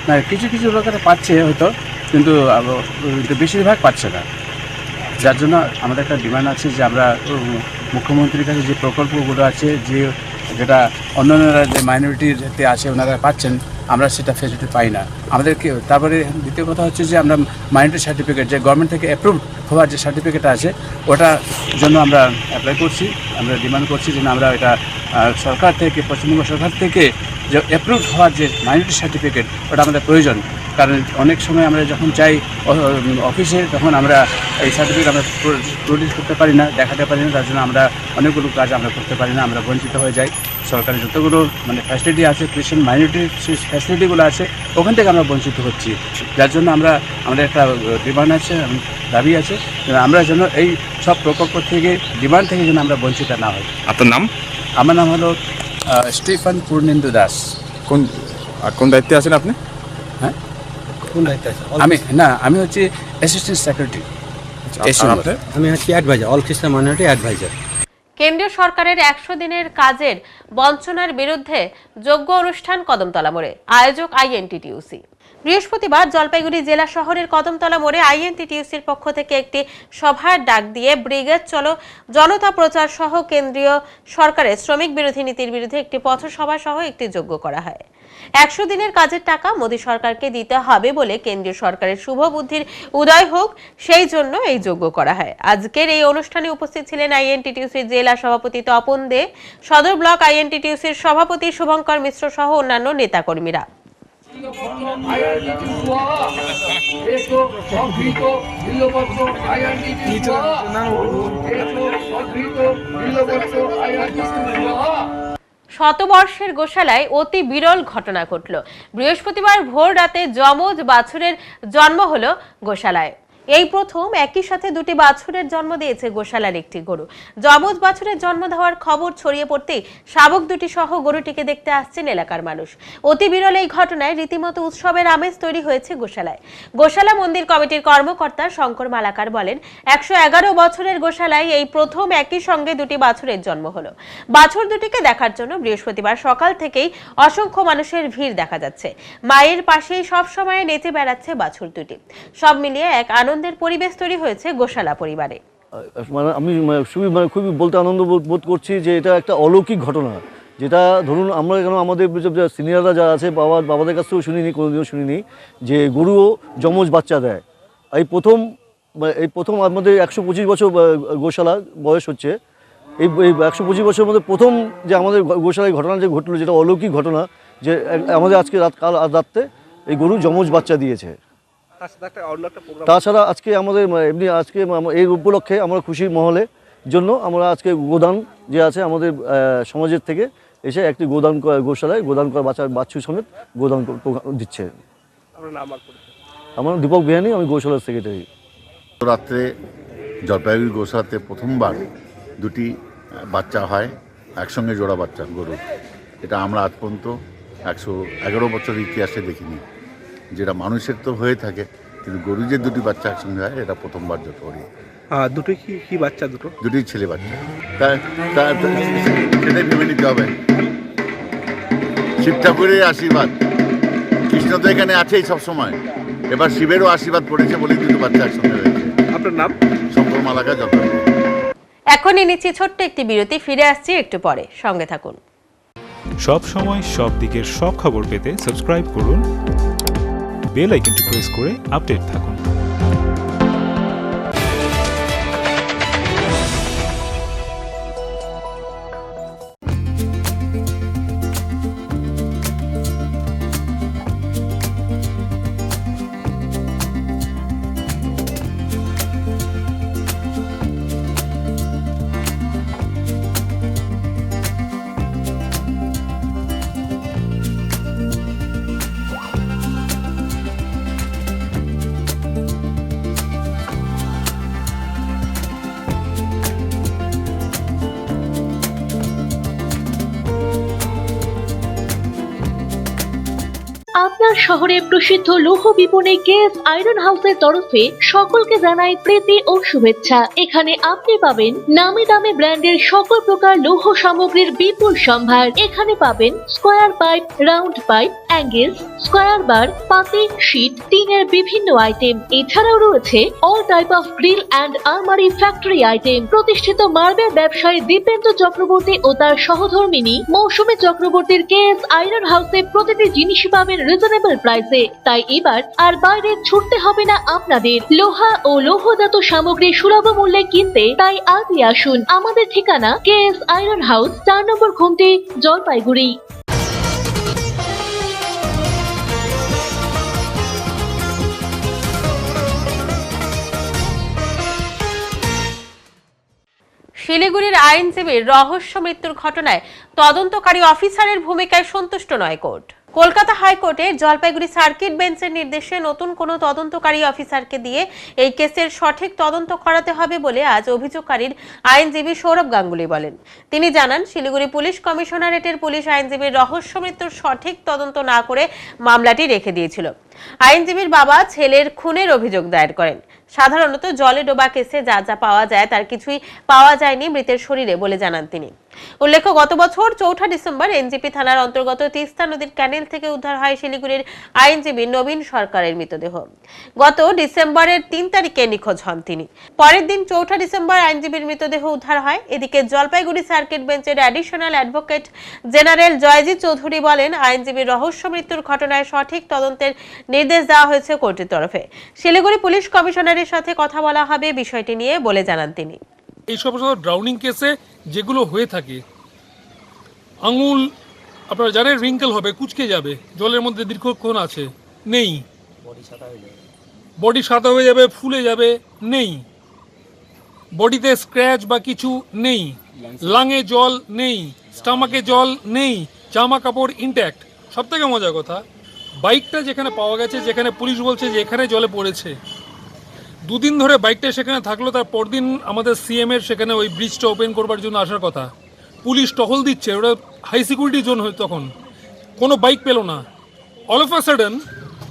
না, কিছু লোকেরা পাচ্ছে হয়তো, কিন্তু বেশিরভাগ পাচ্ছে না। যার জন্য আমাদের একটা ডিমান্ড আছে যে আমরা মুখ্যমন্ত্রীর কাছে যে প্রকল্পগুলো আছে যেটা অন্যান্যরা যে মাইনরিটিতে আছে ওনারা পাচ্ছেন, আমরা সেটা ফেসিলিটি পাই না আমাদেরকে। তারপরে দ্বিতীয় কথা হচ্ছে যে আমরা মাইনরিটি সার্টিফিকেট যে গভর্নমেন্ট থেকে অ্যাপ্রুভড হওয়ার যে সার্টিফিকেট আছে ওটার জন্য আমরা অ্যাপ্লাই করছি। আমরা ডিমান্ড করছি যে আমরা এটা সরকার থেকে, পশ্চিমবঙ্গ সরকার থেকে যে অ্যাপ্রুভড হওয়ার যে মাইনরিটি সার্টিফিকেট ওটা আমাদের প্রয়োজন। কারণ অনেক সময় আমরা যখন চাই অফিসে, তখন আমরা এই সার্টিফিকেট আমরা প্রডিউস করতে পারি না, দেখাতে পারি না। তার জন্য আমরা অনেকগুলো কাজ আমরা করতে পারি না, আমরা বঞ্চিত হয়ে যাই। সরকারি যতগুলো ফ্যাসিলিটি আছে, ক্রিশ্চিয়ান মাইনরিটির ফ্যাসিলিটিগুলো আছে, ওখান থেকে আমরা বঞ্চিত হচ্ছি। যার জন্য আমাদের একটা ডিমান্ড আছে, দাবি আছে, আমরা যেন এই সব প্রকল্প থেকে, ডিমান্ড থেকে যেন আমরা বঞ্চিত না হই। আপনার নাম? আমার নাম হলো স্টিফেন পূর্ণেন্দু দাস। কোন দায়িত্বে আছেন আপনি? হ্যাঁ, কোন দায়িত্বে আছে? আমি হচ্ছে অ্যাসিস্ট্যান্ট সেক্রেটারি। আমি হচ্ছি অ্যাডভাইজার, অল খ্রিস্টান মাইনরিটি অ্যাডভাইজার। কেন্দ্রীয় সরকারের 100 দিনের কাজের বঞ্চনার বিরুদ্ধে যোগ্য অনুষ্ঠান কদমতলা মোড়ে, আয়োজক আইএনটিটিইউসি। বৃহস্পতিবার জলপাইগুড়ি জেলা শহরের কদমতলা মোড়ে আইএনটিটিইউসির পক্ষ থেকে একটি সভার ডাক দিয়ে ব্রিগেড চলো জনতা প্রচার সহ কেন্দ্রীয় সরকারের শ্রমিক বিরোধী নীতির বিরুদ্ধে একটি পথসভা সহ একটি যজ্ঞ করা হয়। 100 দিনের কাজের টাকা মোদী সরকারকে দিতে হবে বলে কেন্দ্রীয় সরকারের শুভ বুদ্ধির উদয় হোক, সেই জন্য এই যজ্ঞ করা হয়। আজকের এই অনুষ্ঠানে উপস্থিত ছিলেন আইএনটিটিইউসির জেলা সভাপতি তপন দে, সদর ব্লক আইএনটিটিইউসির সভাপতি শুভঙ্কর মিশ্র সহ অন্যান্য নেতাকর্মীরা। শতবর্ষের গোশালায় অতি বিরল ঘটনা ঘটল। বৃহস্পতিবার ভোর রাতে যমজ বাছুরের জন্ম হলো গোশালায়। এই প্রথম একই সাথে দুটি বাছুরের জন্ম দিয়েছে গোশালার একটি গরু। যমজ বাছুরের জন্ম দেওয়ার খবর ছড়িয়ে পড়তেই শাবক দুটি সহ গরুটিকে দেখতে আসছেন এলাকার মানুষ। অতি বিরল এই ঘটনায় রীতিমতো উৎসবের আমেজ তৈরি হয়েছে গোশালায়। গোশালা মন্দির কমিটির কর্মকর্তা শঙ্কর মালাকার বলেন, 111 বছরের গোশালায় এই প্রথম একই সঙ্গে দুটি বাছুরের জন্ম হলো। বাছুর দুটিকে দেখার জন্য বৃহস্পতিবার সকাল থেকেই অসংখ্য মানুষের ভিড় দেখা যাচ্ছে। মায়ের পাশেই সবসময় নেচে বেড়াচ্ছে বাছুর দুটি। সব মিলিয়ে এক আনন্দের পরিবেশ তৈরি হয়েছে গোশালা পরিবারে। আমি খুবই বলতে আনন্দ বোধ করছি যে এটা একটা অলৌকিক ঘটনা, যেটা ধরুন আমরা কেন আমাদের সিনিয়ররা যারা আছে বাবাদের কাছ থেকেও শুনিনি, কোনোদিনও শুনিনি যে গরুও যমজ বাচ্চা দেয়। এই প্রথম আমাদের 125 বছর গোশালা বয়স হচ্ছে। এই 125 বছরের মধ্যে প্রথম যে আমাদের গোশালায় ঘটনা যে ঘটলো, যেটা অলৌকিক ঘটনা, যে আমাদের আজকে কাল রাত্রে এই গরু যমজ বাচ্চা দিয়েছে। তাছাড়া আজকে আমাদের এমনি আজকে এই উপলক্ষে আমরা খুশি মহলে জন্য আমরা আজকে গোদান যে আছে আমাদের সমাজের থেকে এসে একটি গোদান গোশালায় গোদান করা বাচ্চু সমেত গোদান দিচ্ছে। আমার দীপক বিহানি, আমি গোশালার সেক্রেটারি। রাত্রে জলপাইগুড়ি গোশালাতে প্রথমবার দুটি বাচ্চা হয়, একসঙ্গে জোড়া বাচ্চা গরু। এটা আমরা আজ পর্যন্ত 111 বছরের ইতিহাসে দেখিনি। যেটা মানুষের তো হয়ে থাকে, কিন্তু গরু যে দুটি বাচ্চা একসঙ্গে হয় এটা প্রথমবার যত করি। দুটো কি বাচ্চা? দুটি ছেলে বাচ্চা। সেটাই ভেবে নিতে হবে। শিব ঠাকুরের আশীর্বাদ, কৃষ্ণ তো এখানে আছেই সবসময়, এবার শিবেরও আশীর্বাদ পড়েছে বলেই দুটো বাচ্চা একসঙ্গে হয়েছে। আপনার নাম? শঙ্কর মালাকা, যত। এখনই নিচ্ছি ছোট্ট একটি বিরতি, ফিরে আসছি একটু পরে, সঙ্গে থাকুন। সব সময় সব দিকের সব খবর পেতে সাবস্ক্রাইব করুন, বেল আইকনটি প্রেস করে আপডেট থাকুন। আপনার শহরে প্রসিদ্ধ লৌহ বিপণী কেএস আয়রন হাউসের তরফে সকলকে জানাই প্রীতি ও শুভেচ্ছা। এখানে আপনি পাবেন নামি দামি ব্র্যান্ডের সকল প্রকার লৌহ সামগ্রীর বিপুল সম্ভার। এখানে পাবেন square pipe, round pipe, angles, square bar, পাতি, শীট, টিনের বিভিন্ন আইটেম। এছাড়াও রয়েছে all type of grill and আলমারি ফ্যাক্টরি আইটেম। প্রতিষ্ঠিত মার্বেল ব্যবসায়ী দীপেন্দ্র চক্রবর্তী ও তার সহধর্মিনী মৌসুমী চক্রবর্তীর কেএস আয়রন হাউসে প্রতিটি জিনিসই পাবেন রিজনেবল প্রাইসে। তাই এবার আর বাইরে ছুটতে হবে না আপনাদের। লোহা ও লৌহজাত সামগ্রী সুলভ মূল্যে কিনতে তাই আজই আসুন। আমাদের ঠিকানা কেএস আয়রন হাউস, 4 নম্বর ঘুমটি, জলপাইগুড়ি। শিলিগুড়ির আইনজীবীর রহস্য মৃত্যুর ঘটনায় তদন্তকারী অফিসারের ভূমিকায় সন্তুষ্ট নয় কোর্ট। কলকাতা হাইকোর্টে জলপাইগুড়ি সার্কিট বেঞ্চের নির্দেশে নতুন কোনো তদন্তকারী অফিসারকে দিয়ে এই কেসের সঠিক তদন্ত করাতে হবে বলে আজ অভিযোগকারীর আইনজীবী সৌরভ গাঙ্গুলি বলেন। তিনি জানান, শিলিগুড়ি পুলিশ কমিশনারেটের পুলিশ আইনজীবীর রহস্য মৃত্যুর সঠিক তদন্ত না করে মামলাটি রেখে দিয়েছিল। আইনজীবীর বাবা ছেলের খুনের অভিযোগ দায়ের করেন। সাধারণত জলে ডোবা কেসে যা যা পাওয়া যায় তার কিছুই পাওয়া যায়নি মৃতের শরীরে বলে জানান তিনি। উল্লেখ্য, গত বছর 4 ডিসেম্বর এনজিপি থানার অন্তর্গত তিস্তা নদীর ক্যানেল থেকে উদ্ধার হয় শিলিগুড়ির আইনজীবী নবীন সরকারের মৃতদেহ। গত ডিসেম্বরের 3 তারিখে নিখোঁজ হন তিনি। পরের দিন 4 ডিসেম্বর আইনজীবীর মৃতদেহ উদ্ধার হয়। এদিকে জলপাইগুড়ি সার্কিট বেঞ্চের additional advocate general Joyjit Chowdhury বলেন, আইনজীবীর রহস্য মৃত্যুর ঘটনায় সঠিক তদন্তের নির্দেশ দেওয়া হয়েছে কোর্টের তরফে। শিলিগুড়ি পুলিশ কমিশনারের সাথে কথা বলা হবে বিষয়টি নিয়ে বলে জানান তিনি। এই সমস্ত ড্রাউনিং কেসে যেগুলো হয়ে থাকে, আঙুল আপনারা জানেন রিঙ্কেল হবে, কুচকে যাবে, জলের মধ্যে দীর্ঘক্ষণ আছে, নেই। বডি সাদা হয়ে যাবে, ফুলে যাবে, নেই। বডিতে স্ক্র্যাচ বা কিছু নেই, লাঙে জল নেই, স্টামাকে জল নেই, জামা কাপড় ইনট্যাক্ট। সব থেকে মজার কথা, বাইকটা যেখানে পাওয়া গেছে, যেখানে পুলিশ বলছে যে এখানে জলে পড়েছে, 2 দিন ধরে বাইকটা সেখানে থাকলো, তার পরদিন আমাদের সিএমের সেখানে ওই ব্রিজটা ওপেন করবার জন্য আসার কথা। পুলিশ টহল দিচ্ছে, ওটা হাই সিকিউরিটি জোন হয়, তখন কোনো বাইক পেল না। অল অফ আ সাডেন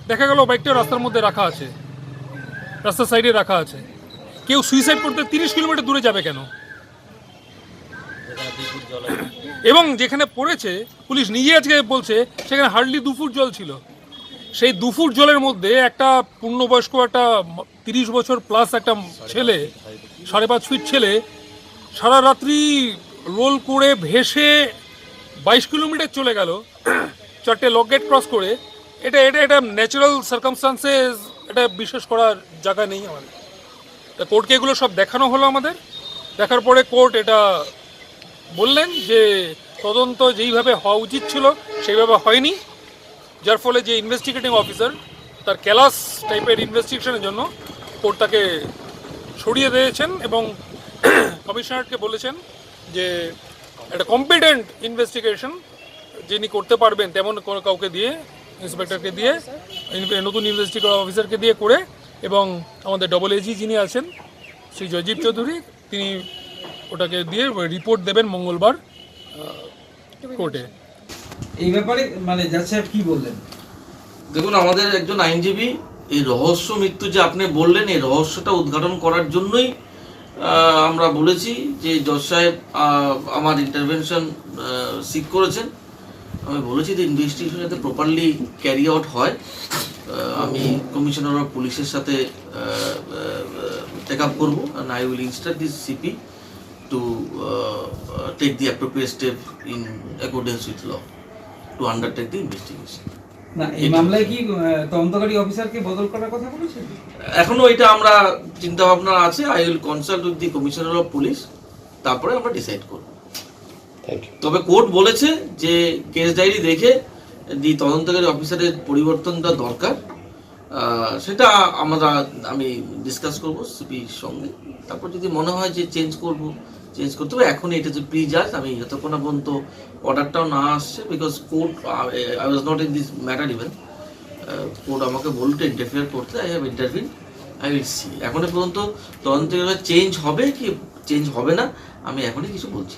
দেখা গেল বাইকটা রাস্তার মধ্যে রাখা আছে, রাস্তার সাইডে রাখা আছে। কেউ সুইসাইড করতে 30 কিলোমিটার দূরে যাবে কেন? এবং যেখানে পড়েছে পুলিশ নিজে আজকে বলছে সেখানে হার্ডলি 2 ফুট জল ছিল। সেই 2 ফুট জলের মধ্যে একটা পূর্ণবয়স্ক, একটা 30 বছর প্লাস একটা ছেলে, 5.5 ফিট ছেলে, সারা রাত্রি রোল করে ভেসে 22 কিলোমিটার চলে গেল 4টে লক গেট ক্রস করে। এটা ন্যাচারাল সার্কামস্টান্সেস, এটা বিশ্বাস করার জায়গা নেই আমাদের। কোর্টকে এগুলো সব দেখানো হলো আমাদের। দেখার পরে কোর্ট এটা বললেন যে তদন্ত যেইভাবে হওয়া উচিত ছিল সেইভাবে হয়নি, যার ফলে যে ইনভেস্টিগেটিং অফিসার তার ক্যালাস টাইপের ইনভেস্টিগেশনের জন্য কোর্ট তাকে সরিয়ে দিয়েছেন এবং কমিশনারকে বলেছেন যে একটা কম্পিটেন্ট ইনভেস্টিগেশন যিনি করতে পারবেন তেমন কোনো কাউকে দিয়ে, ইন্সপেক্টরকে দিয়ে, নতুন ইনভেস্টিগেটিং অফিসারকে দিয়ে করে, এবং আমাদের ডবল এজি যিনি আছেন শ্রী জয়জিৎ চৌধুরী, তিনি ওটাকে দিয়ে রিপোর্ট দেবেন মঙ্গলবার কোর্টে। এই ব্যাপারে মানে জাজ সাহেব কি বললেন? দেখুন, আমাদের একজন আইনজীবী এই রহস্য মৃত্যু যে আপনি বললেন, এই রহস্যটা উদ্ঘাটন করার জন্যই আমরা বলেছি যে জজ সাহেব আমার ইন্টারভেনশন সিক করেছেন। আমি বলেছি যে ইনভেস্টিগেশন যাতে প্রপারলি ক্যারি আউট হয়। আমি কমিশনার অফ পুলিশের সাথে টেক আপ করবো, and I will instruct this CP to take the appropriate step in accordance with law to undertake the investigation. না, এই মামলায় কি তদন্তকারী অফিসারকে বদল করার কথা বলেছেন? এখনো এটা আমরা চিন্তা ভাবনা আছে। I will consult with the commissioner of police, তারপরে আমরা ডিসাইড করব। তবে কোর্ট বলেছে যে কেস ডায়েরি দেখে যে তদন্তকারী অফিসারের পরিবর্তনটা দরকার, সেটা আমি ডিসকাস করব সিপির সঙ্গে। তারপর যদি মনে হয় যে চেঞ্জ করতে হবে। এখন এটা যে প্রি জাজ, আমি যতক্ষণ পর্যন্ত অর্ডারটাও না আসছে, because court, I was not in this matter even, court আমাকে বলতে ইন্টারফিয়ার করতে, I have intervene, I will see. এখনো পর্যন্ত তদন্তকারী চেঞ্জ হবে কি চেঞ্জ হবে না আমি এখনই কিছু বলছি।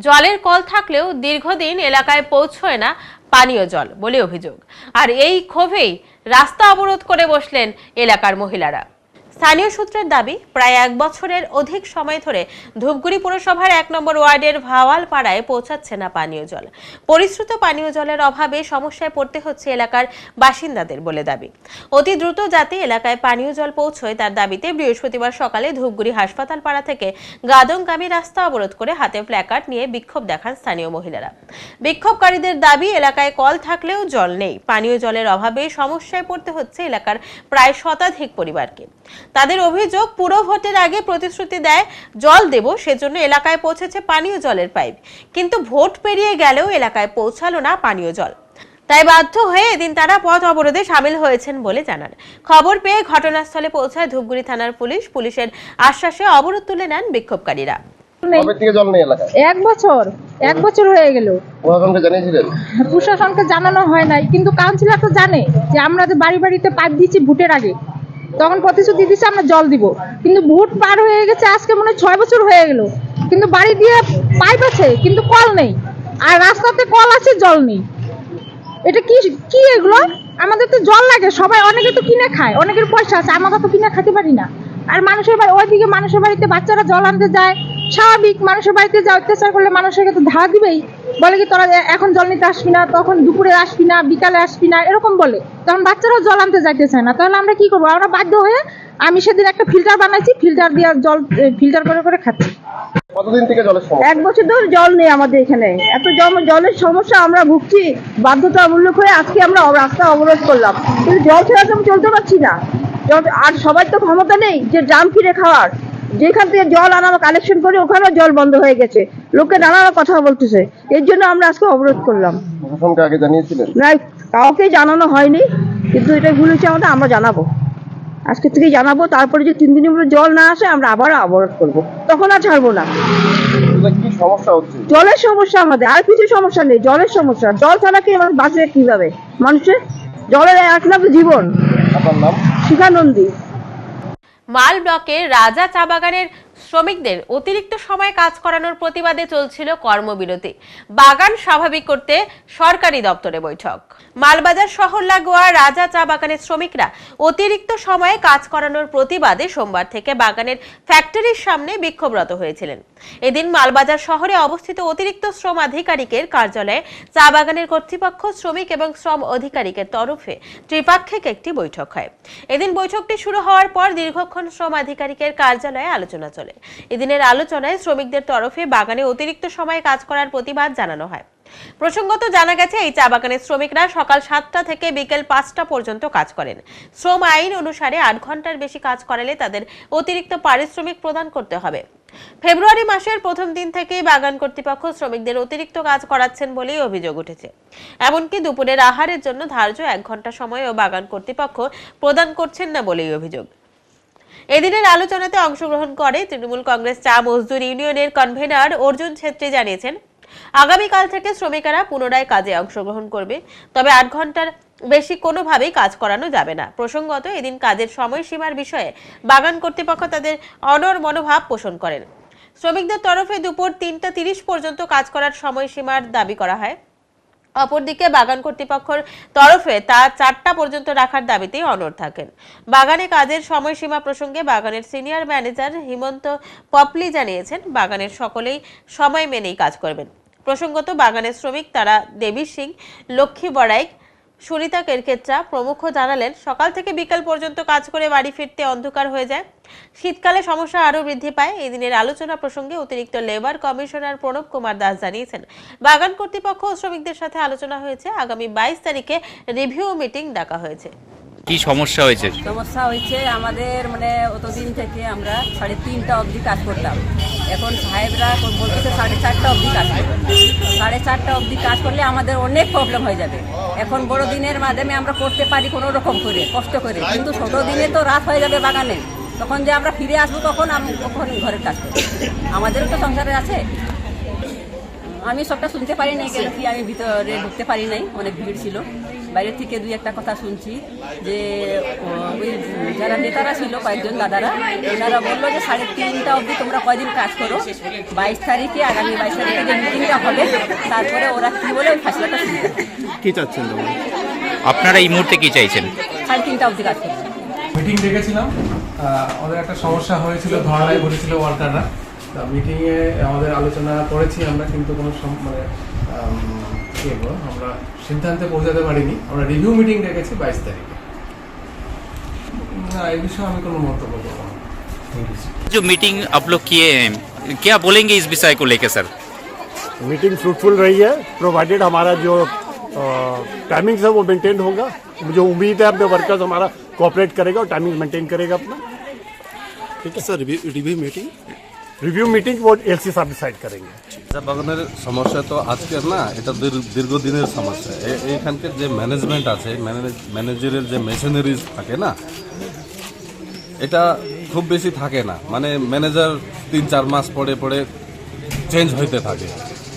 জলের কল থাকলেও দীর্ঘদিন এলাকায় পৌঁছয় না পানীয় জল বলে অভিযোগ। আর এই ক্ষোভেই রাস্তা অবরোধ করে বসলেন এলাকার মহিলারা। স্থানীয় সূত্রের দাবি, প্রায় 1 বছরের অধিক সময় ধরে ধূপগুড়ি পুরসভার 1 নম্বর ওয়ার্ডের ভাওয়াল পাড়ায় পৌঁছাচ্ছে না পানীয় জল। পরিশ্রুত পানীয় জলের অভাবে সমস্যায় পড়তে হচ্ছে এলাকার বাসিন্দাদের বলে দাবি। অতি দ্রুত যাতে এলাকায় পানীয় জল পৌঁছয় তার দাবিতে বৃহস্পতিবার সকালে ধূপগুড়ি হাসপাতাল পাড়া থেকে গাদংগামী রাস্তা অবরোধ করে হাতে প্ল্যাকার্ড নিয়ে বিক্ষোভ দেখান স্থানীয় মহিলারা। বিক্ষোভকারীদের দাবি, এলাকায় কল থাকলেও জল নেই, পানীয় জলের অভাবে সমস্যায় পড়তে হচ্ছে এলাকার প্রায় শতাধিক পরিবারকে। তাদের অভিযোগ, পুরো ভোটের আগে প্রতিশ্রুতি দেয় জল দেব, সেজন্য এলাকায় পৌঁছেছে পানীয় জলের পাইপ, কিন্তু ভোট পেরিয়ে গেলেও এলাকায় পৌঁছালো না পানীয় জল। তাই বাধ্য হয়ে এদিন তারা পথ অবরোধে সামিল হয়েছেন বলে জানান। খবর পেয়ে ঘটনাস্থলে পৌঁছায় ধূপগুড়ি থানার পুলিশ। পুলিশের আশ্বাসে অবরোধ তুলে নেন বিক্ষোভকারীরা। কবে থেকে জল নেই এলাকায়? 1 বছর হয়ে গেল। প্রশাসনকে জানিয়েছিলেন? প্রশাসনকে জানানো হয় নাই, কিন্তু কাউন্সিলর তো জানে যে আমরা যে বাড়ি বাড়িতে পাইপ দিচ্ছি ভোটের আগে, তখন প্রতিশ্রুতি দিচ্ছে আমরা জল দিব, কিন্তু ভোট পার হয়ে গেছে আজকে মনে হয় 6 বছর হয়ে গেল, কিন্তু বাড়ি দিয়ে পাইপ আছে কিন্তু কল নেই, আর রাস্তাতে কল আছে জল নেই। এটা কি এগুলো? আমাদের তো জল লাগে, সবাই অনেকে তো কিনে খায়, অনেকের পয়সা আছে, আমরা তো কিনে খেতে পারি না। আর মানুষের বাড়ি ওইদিকে মানুষের বাড়িতে বাচ্চারা জল আনতে যায়, স্বাভাবিক মানুষের বাড়িতে যা অত্যাচার করলে মানুষকে তো ধার দিবেই, বলে কি তোরা এখন জল নিতে আসবি না, তখন দুপুরে আসবি না, বিকালে আসবি না, এরকম বলে, তখন বাচ্চারাও জল আনতে যাইতে চায় না। তাহলে আমরা কি করবো? আমরা বাধ্য হয়ে আমি সেদিন একটা ফিল্টার বানাইছি, ফিল্টার দিয়ে জল ফিল্টার করে খাচ্ছি। কতদিন থেকে জলের সমস্যা? 1 বছর ধরে জল নেই আমাদের এখানে, এত জলের সমস্যা আমরা ভুগছি, বাধ্যতামূলক হয়ে আজকে আমরা রাস্তা অবরোধ করলাম, কিন্তু জল ছাড়া তো আমি চলতে পারছি না। আর সবাই তো ক্ষমতা নেই যে ড্রাম কিনে খাওয়ার, যেখান থেকে জল আনা কালেকশন করে ওখানেও জল বন্ধ হয়ে গেছে, লোকে নানা কথা বলতেছে, এর জন্য আমরা আজকে অবরোধ করলাম। প্রশাসনকে আগে জানিয়েছিলেন? না, কাউকে জানানো হয়নি, কিন্তু এটা ভুল হয়েছে আমাদের, আমরা জানাবো, আজকে থেকে জানাবো। তারপরে যে 3 দিনের মধ্যে জল না আসে আমরা আবার অবরোধ করবো, তখন আর ছাড়বো না। কি সমস্যা হচ্ছে? জলের সমস্যা আমাদের, আর কিছু সমস্যা নেই, জলের সমস্যা। জল ছাড়া কি মানুষ বাঁচবে কিভাবে? মানুষের জলের একমাত্র জীবন। আপনার নাম? শিখা নন্দী। মাল ব্লকের রাজা চা বাগানের শ্রমিকদের অতিরিক্ত সময় কাজ করানোর প্রতিবাদে চলছিল কর্মবিরতি। বাগান স্বাভাবিক করতে সরকারি দপ্তরে বৈঠক। মালবাজার শহর লাগোয়া রাজা চা বাগানের শ্রমিকরা অতিরিক্ত সময়ে কাজ করানোর প্রতিবাদে সোমবার থেকে বাগানের ফ্যাক্টরির সামনে বিক্ষোভরত হয়েছিলেন। এদিন মালবাজার শহরে অবস্থিত অতিরিক্ত শ্রম আধিকারিকের কার্যালয়ে চা বাগানের কর্তৃপক্ষ, শ্রমিক এবং শ্রম আধিকারিকের তরফে ত্রিপাক্ষিক একটি বৈঠক হয়। এদিন বৈঠকটি শুরু হওয়ার পর দীর্ঘক্ষণ শ্রম আধিকারিকের কার্যালয়ে আলোচনা চলে। এদিনের আলোচনায় শ্রমিকদের তরফে বাগানে অতিরিক্ত সময় কাজ করার প্রতিবাদ জানানো হয়। প্রসঙ্গত জানা গেছে, এই চা বাগানের শ্রমিকরা সকাল 7টা থেকে বিকেল 5টা পর্যন্ত কাজ করেন। শ্রম আইন অনুসারে 8 ঘন্টার বেশি কাজ করালে তাদের অতিরিক্ত পারিশ্রমিক প্রদান করতে হবে। ফেব্রুয়ারি মাসের প্রথম দিন থেকেই বাগান কর্তৃপক্ষ শ্রমিকদের অতিরিক্ত কাজ করাচ্ছেন বলেই অভিযোগ উঠেছে। এমনকি দুপুরের আহারের জন্য ধার্য 1 ঘন্টা সময়ও বাগান কর্তৃপক্ষ প্রদান করছেন না বলেই অভিযোগ। এদিনের আলোচনাতে অংশগ্রহণ করে তৃণমূল কংগ্রেস চা মজদুর ইউনিয়নের কনভেনার অর্জুন ছেত্রী জানিয়েছেন, আগামীকাল থেকে শ্রমিকেরা পুনরায় কাজে অংশগ্রহণ করবে, তবে 8 ঘন্টার বেশি কোনোভাবেই কাজ করানো যাবে না। প্রসঙ্গত, এদিন কাজের সময়সীমার বিষয়ে বাগান কর্তৃপক্ষ তাদের অনড় মনোভাব পোষণ করেন। শ্রমিকদের তরফে দুপুর 3টা 30 পর্যন্ত কাজ করার সময়সীমার দাবি করা হয়। অপরদিকে বাগান কর্তৃপক্ষের তরফে তা 4টা পর্যন্ত রাখার দাবিতেই অনড় থাকেন। বাগানে কাজের সময়সীমা প্রসঙ্গে বাগানের সিনিয়র ম্যানেজার হিমন্ত পপলি জানিয়েছেন, বাগানের সকলেই সময় মেনেই কাজ করবেন। প্রসঙ্গত, বাগানের শ্রমিক তারা দেবী সিং, লক্ষ্মী বড়াইক, সুনিতা কেরকেট্রা প্রমুখ জানালেন, সকাল থেকে বিকাল পর্যন্ত কাজ করে বাড়ি ফিরতে অন্ধকার হয়ে যায়। শীতকালে সমস্যা আরও বৃদ্ধি পায়। এই দিনের আলোচনা প্রসঙ্গে অতিরিক্ত লেবার কমিশনার প্রণব কুমার দাস জানিয়েছেন, বাগান কর্তৃপক্ষ ও শ্রমিকদের সাথে আলোচনা হয়েছে। আগামী 22 তারিখে রিভিউ মিটিং ডাকা হয়েছে। কি সমস্যা হয়েছে? সমস্যা হয়েছে আমাদের অতদিন থেকে আমরা 3:30টা অবধি কাজ করতাম, এখন সাহেবরা বলতেছে 4:30টা অবধি কাজ করবেন। 4:30টা অবধি কাজ করলে আমাদের অনেক প্রবলেম হয়ে যাবে। এখন বড় দিনের মাধ্যমে আমরা করতে পারি কোনো রকম করে কষ্ট করে, কিন্তু ছোট দিনে তো রাত হয়ে যাবে বাগানে, তখন যে আমরা ফিরে আসবো তখন ঘরের কাজ করবো, আমাদেরও তো সংসারে আছে। আমি সবটা শুনতে পারি নাই, কেন কি আমি ভিতরে ঢুকতে পারি নাই, অনেক ভিড় ছিল। বাইরের থেকে 2-1টা কথা শুনছি যে ওই যারা নেতারা ছিল কয়েকজন দাদারা, ওনারা বললো যে 3:30টা অবধি তোমরা কয়দিন কাজ করো, 22 তারিখে আগামী 22 তারিখে যে মিটিংটা হবে তারপরে ওরা কি বলে ওই ফেসলাটা শুনবে। কি চাচ্ছেন তোমরা? আপনারা এই মুহূর্তে কি চাইছেন? 3:30টা অবধি কাজ করবো। মিটিং ডেকেছিলাম, ওদের একটা সমস্যা হয়েছিল, ধর্নায় বলেছিল ওয়ার্কাররা, মিটিংয়ে আমাদের আলোচনা করেছি আমরা, কিন্তু কোনো আমরা সিদ্ধান্তে পৌঁছাতে পারিনি। আমরা রিভিউ মিটিং ডেকেছি 22 তারিখে। না, এই বিষয়ে আমি কোনো মন্তব্য করবো না। जो मीटिंग आप लोग किए हैं, क्या बोलेंगे इस विषय को लेकर सर? मीटिंग फ्रूटफुल रही है, प्रोवाइडेड हमारा जो टाइमिंग्स है वो मेंटेन होगा। मुझे उम्मीद है अपने वर्कर्स हमारा कोऑपरेट करेगा और टाइमिंग मेंटेन करेगा अपना। ठीक है सर, রিভিউ মিটিং वो এলসি সাহেব ডিসাইড করেंगे। চা বাগানের সমস্যা তো আজকের না, এটা দীর্ঘদিনের সমস্যা। এইখানকার যে ম্যানেজমেন্ট আছে, ম্যানেজারের যে মেশিনারিজ থাকে না, এটা খুব বেশি থাকে না। মানে ম্যানেজার 3-4 মাস পরে চেঞ্জ হইতে থাকে,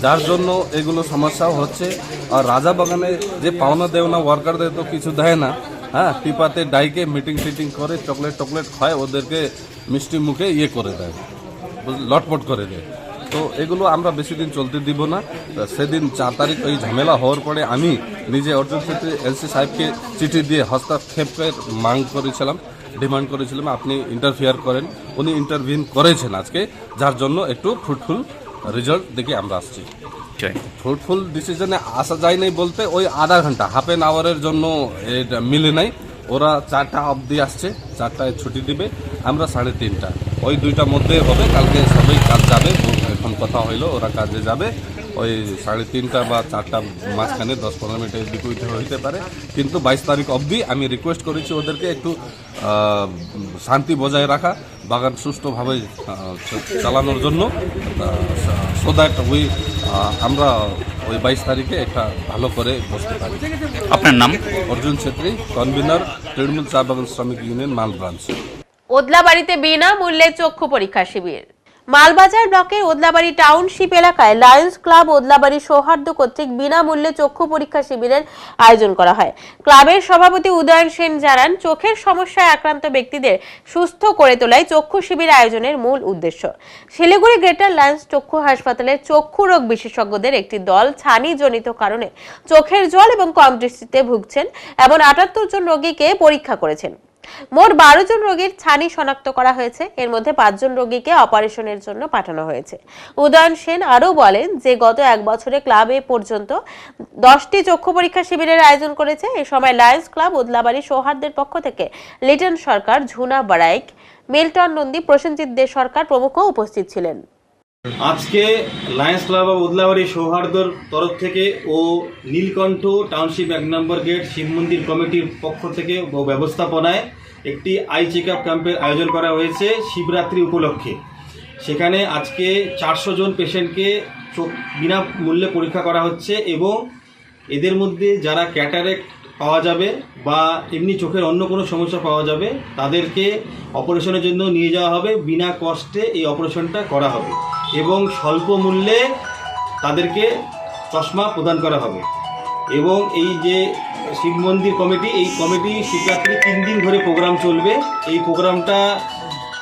যার জন্য এগুলো সমস্যাও হচ্ছে। আর রাজাবাগানে যে পাওনা দেওনা ওয়ার্কারদের তো কিছু দেয় না, হ্যাঁ, টিপাতে ডাইকে মিটিং টিটিং করে চকলেট খায়, ওদেরকে মিষ্টি মুখে করে দেয়, লটপট করে দেয়। তো এগুলো আমরা বেশি দিন চলতে দিব না। সেদিন 4 তারিখ ওই ঝামেলা হওয়ার পরে আমি নিজে অর্জুন ছেত্রী এলসি সাহেবকে চিঠি দিয়ে হস্তক্ষেপের ডিমান্ড করেছিলাম আপনি ইন্টারফিয়ার করেন। উনি ইন্টারভিউ করেছেন আজকে, যার জন্য একটু ফ্রুটফুল রেজাল্ট দেখে আমরা আসছি। ফ্রুটফুল ডিসিশনে আসা যায় নাই বলতে ওই আধা ঘন্টা, হাফ অ্যান আওয়ারের জন্য এটা মিলে নাই। ওরা 4টা অবধি আসছে, 4টায় ছুটি দিবে, আমরা 3:30, ওই 2টার মধ্যে হবে। কালকে সবাই কাজ যাবে, এখন কথা হইলো ওরা কাজে যাবে। ওই 3:30 বা 4টা মাঝখানে 10-15 মিনিটের দিকে হইতে পারে। কিন্তু 22 তারিখ অবধি আমি রিকোয়েস্ট করেছি ওদেরকে একটু শান্তি বজায় রাখা, বাগান সুষ্ঠুভাবে চালানোর জন্য, সো দ্যাট আমরা ওই 22 তারিখে একটা ভালো করে বসতে পারি। আপনার নাম? অর্জুন ছেত্রী, কনভিনার, তৃণমূল চা বাগান শ্রমিক ইউনিয়ন মাল ব্রাঞ্চ। ওদলাবাড়িতে বিনামূল্যে চক্ষু পরীক্ষা শিবির। মালবাজার ব্লকের ওদলাবাড়ি টাউনশিপ এলাকায় লায়ন্স ক্লাব ওদলাবাড়ি সৌহার্দ্য কর্তৃক বিনামূল্যে চক্ষু পরীক্ষা শিবিরের আয়োজন করা হয়। ক্লাবের সভাপতি উদয়ন সেন জানান, চোখের সমস্যায় আক্রান্ত ব্যক্তিদের সুস্থ করে তোলাই চক্ষু শিবির আয়োজনের মূল উদ্দেশ্য। শিলিগুড়ি গ্রেটার লায়ন্স চক্ষু হাসপাতালের চক্ষু রোগ বিশেষজ্ঞদের একটি দল ছানিজনিত কারণে চোখের জল এবং কম দৃষ্টিতে ভুগছেন এমন 78 জন রোগীকে পরীক্ষা করেছেন। মোট 12 জন রোগীর ছানি শনাক্ত করা হয়েছে, এর মধ্যে 5 জন রোগীকে অপারেশনের জন্য পাঠানো হয়েছে। উদয়ন সেন আরও বলেন যে গত 1 বছরে ক্লাবে পর্যন্ত 10টি চক্ষু পরীক্ষা শিবিরের আয়োজন করেছে। এ সময় লায়ন্স ক্লাব ওদলাবাড়ি সৌহার্দ্যের পক্ষ থেকে লিটন সরকার, ঝুনা বারাইক, মিল্টন নন্দী, প্রসেনজিৎ দে সরকার প্রমুখ উপস্থিত ছিলেন। আজকে লায়ন্স ক্লাব অব ওদলাবাড়ি সৌহার্দ্যর তরফ থেকে ও নীলকণ্ঠ টাউনশিপ 1 নম্বর গেট শিব মন্দির কমিটির পক্ষ থেকে ও ব্যবস্থাপনায় একটি আই চেক আপ ক্যাম্পের আয়োজন করা হয়েছে শিবরাত্রি উপলক্ষে। সেখানে আজকে 400 জন পেশেন্টকে চোখ বিনামূল্যে পরীক্ষা করা হচ্ছে এবং এদের মধ্যে যারা ক্যাটারেক্ট পাওয়া যাবে বা এমনি চোখের অন্য কোনো সমস্যা পাওয়া যাবে তাদেরকে অপারেশনের জন্য নিয়ে যাওয়া হবে, বিনা কষ্টে এই অপারেশনটা করা হবে এবং স্বল্প মূল্যে তাদেরকে চশমা প্রদান করা হবে। এবং এই যে শিব মন্দির কমিটি, এই কমিটি শিবরাত্রি 3 দিন ধরে প্রোগ্রাম চলবে। এই প্রোগ্রামটা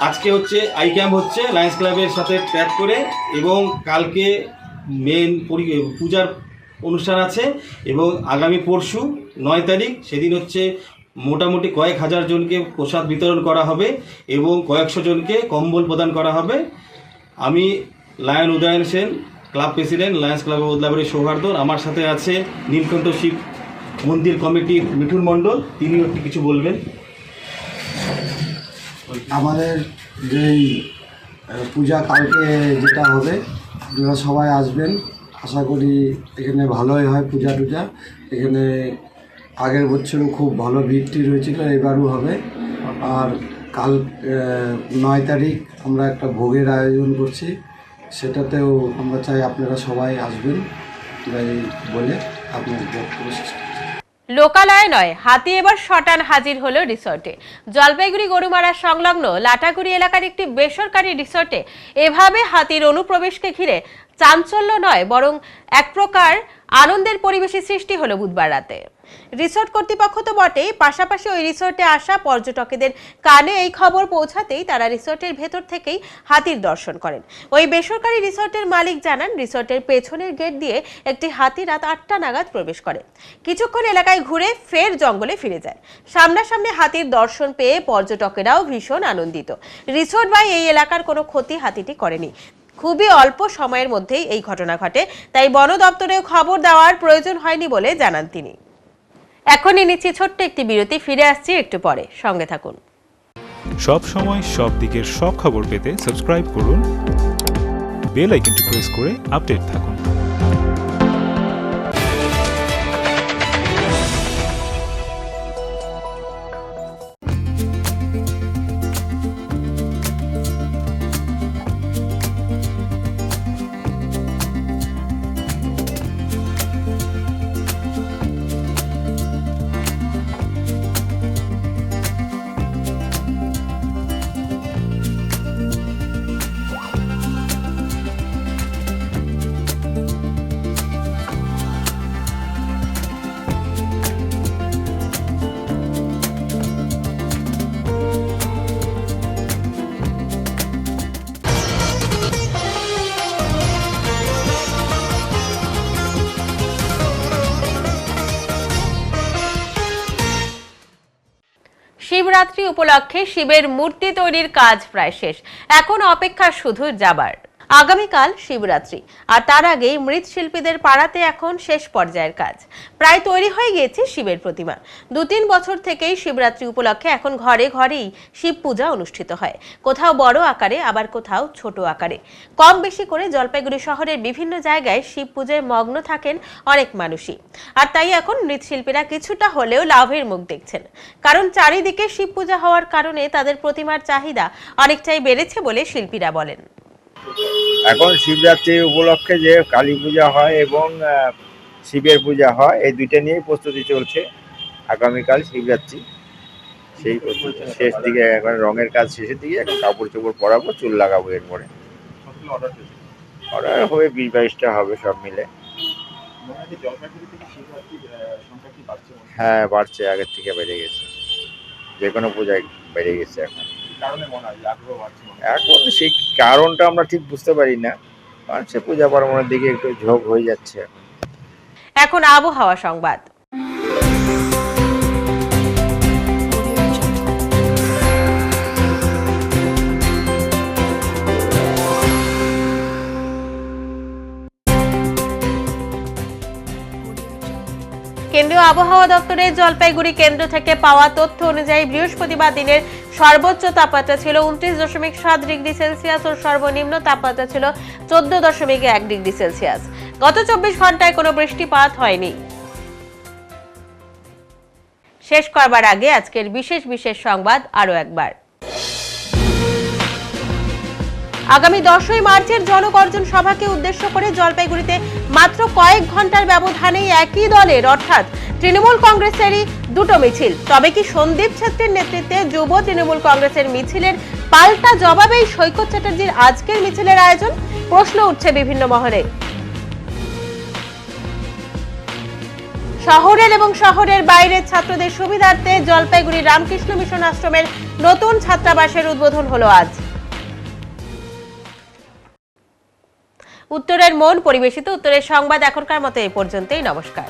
আজকে হচ্ছে আই ক্যাম্প হচ্ছে লায়ন্স ক্লাবের সাথে ট্র্যাক করে, এবং কালকে মেন পূজার অনুষ্ঠান আছে এবং আগামী পরশু 9 তারিখ সেদিন হচ্ছে মোটামুটি কয়েক হাজার জনকে প্রসাদ বিতরণ করা হবে এবং কয়েকশো জনকে কম্বল প্রদান করা হবে। আমি lion Udayan Sen, club president, lions club Odlabari Souhardya. আমার সাথে আছে নীলকণ্ঠ শিব মন্দির কমিটির মিঠুন মণ্ডল, তিনি একটু কিছু বলবেন। আমাদের যেই পূজা কালকে যেটা হবে, আপনারা সবাই আসবেন, আশা করি এখানে ভালোই হয় পূজা টুজা। এখানে আগের বছরও খুব ভালো ভিড় হয়েছিল, এবারও হবে। আর কাল 9 তারিখ আমরা একটা ভোগের আয়োজন করছি, সেটাতেও আমরা চাই আপনারা সবাই আসবেন। এই বলে আপনার বক্তব্য শেষ করছি। লোকালয় নয়, হাতি এবার শটান হাজির হলো রিসর্টে। জলপাইগুড়ি গরুমারা সংলগ্ন লাটাগুড়ি এলাকার একটি বেসরকারি রিসর্টে এভাবে হাতির অনুপ্রবেশকে ঘিরে চাঞ্চল্য নয় বরং এক প্রকার আনন্দের পরিবেশের সৃষ্টি হলো বুধবার রাতে। রিসর্ট কর্তৃপক্ষ তো বটেই, পাশাপাশি ওই রিসর্টে আসা পর্যটকদের কানে এই খবর পৌঁছাতেই তারা রিসর্টের ভেতর থেকেই হাতির দর্শন করেন। ওই বেসরকারি রিসর্টের মালিক জানান, রিসর্টের পেছনের গেট দিয়ে একটি হাতি রাত 8টা নাগাদ প্রবেশ করে, কিছুক্ষণ এলাকায় ঘুরে ফের জঙ্গলে ফিরে যায়। সামনাসামনি হাতির দর্শন পেয়ে পর্যটকেরাও ভীষণ আনন্দিত। রিসর্ট বা এই এলাকার কোনো ক্ষতি হাতিটি করেনি। খুবই অল্প সময়ের মধ্যেই এই ঘটনা ঘটে, তাই বন দপ্তরেও খবর দেওয়ার প্রয়োজন হয়নি বলে জানান তিনি। এখনই নিচ্ছি ছোট্ট একটি বিরতি, ফিরে আসছি একটু পরে, সঙ্গে থাকুন। সব সময় সব দিকের সব খবর পেতে সাবস্ক্রাইব করুন, বেল আইকনটি প্রেস করে আপডেট থাকুন। শিবরাত্রি উপলক্ষে শিবের মূর্তি তৈরির কাজ প্রায় শেষ, এখন অপেক্ষা শুধু যাবার। আগামীকাল শিবরাত্রি, আর তার আগেই মৃৎশিল্পীদের পাড়াতে এখন শেষ পর্যায়ের কাজ। প্রায় তৈরি হয়ে গিয়েছে শিবের প্রতিমা। 2-3 বছর থেকেই শিবরাত্রি উপলক্ষে এখন ঘরে ঘরেই শিব পূজা অনুষ্ঠিত হয়, কোথাও বড় আকারে, আবার কোথাও ছোট আকারে। কম বেশি করে জলপাইগুড়ি শহরের বিভিন্ন জায়গায় শিব পূজায় মগ্ন থাকেন অনেক মানুষই। আর তাই এখন মৃৎশিল্পীরা কিছুটা হলেও লাভের মুখ দেখছেন, কারণ চারিদিকে শিব পূজা হওয়ার কারণে তাদের প্রতিমার চাহিদা অনেকটাই বেড়েছে বলে শিল্পীরা বলেন। এখন শিবরাত্রির উপলক্ষে যে কালী পূজা হয় এবং শিবের পূজা হয়, এই দুইটা নিয়েই প্রস্তুতি চলছে। আগামীকাল শিবরাত্রি, সেই প্রস্তুতি শেষ দিকে, এখন রঙের কাজ শেষের দিকে, এখন কাপড় চোপড় পরাবো, চুল লাগাবো। এরপরে অর্ডার হবে 20-22টা হবে সব মিলে। হ্যাঁ, বাড়ছে, আগের থেকে বেড়ে গেছে, যে কোনো পূজায় বেড়ে গেছে। এখন সেই কারণটা আমরা ঠিক বুঝতে পারি না, সে পূজা পার্বণের দিকে একটু ঝোঁক হয়ে যাচ্ছে। এখন আবহাওয়া সংবাদ। কেন্দ্রীয় আবহাওয়া দপ্তরের জলপাইগুড়ি কেন্দ্র থেকে পাওয়া তথ্য অনুযায়ী বৃহস্পতিবার দিনের সর্বোচ্চ তাপমাত্রা ছিল 29.7 ডিগ্রি সেলসিয়াস ও সর্বনিম্ন তাপমাত্রা ছিল 14.1 ডিগ্রি সেলসিয়াস। গত 24 ঘন্টায় কোনো বৃষ্টিপাত হয়নি। শেষ করবার আগে আজকের বিশেষ সংবাদ আরো একবার। আগামী 10ই মার্চের জনগর্জন সভাকে উদ্দেশ্য করে জলপাইগুড়িতে মাত্র কয়েক ঘন্টার ব্যবধানেই একই দলের অর্থাৎ তৃণমূল কংগ্রেসেরই দুটো মিছিল। তবে কি সন্দীপ ছেত্রীর নেতৃত্বে যুব তৃণমূল কংগ্রেসের মিছিলের পাল্টা জবাবেই সৈকত চ্যাটার্জির আজকের মিছিলের আয়োজন? প্রশ্ন উঠছে বিভিন্ন মহলে। শহরের এবং শহরের বাইরের ছাত্রদের সুবিধার্থে জলপাইগুড়ি রামকৃষ্ণ মিশন আশ্রমের নতুন ছাত্রাবাসের উদ্বোধন হলো আজ। উত্তরের মন পরিবেশিত উত্তরের সংবাদ এখনকার মতো এই পর্যন্তই। নমস্কার।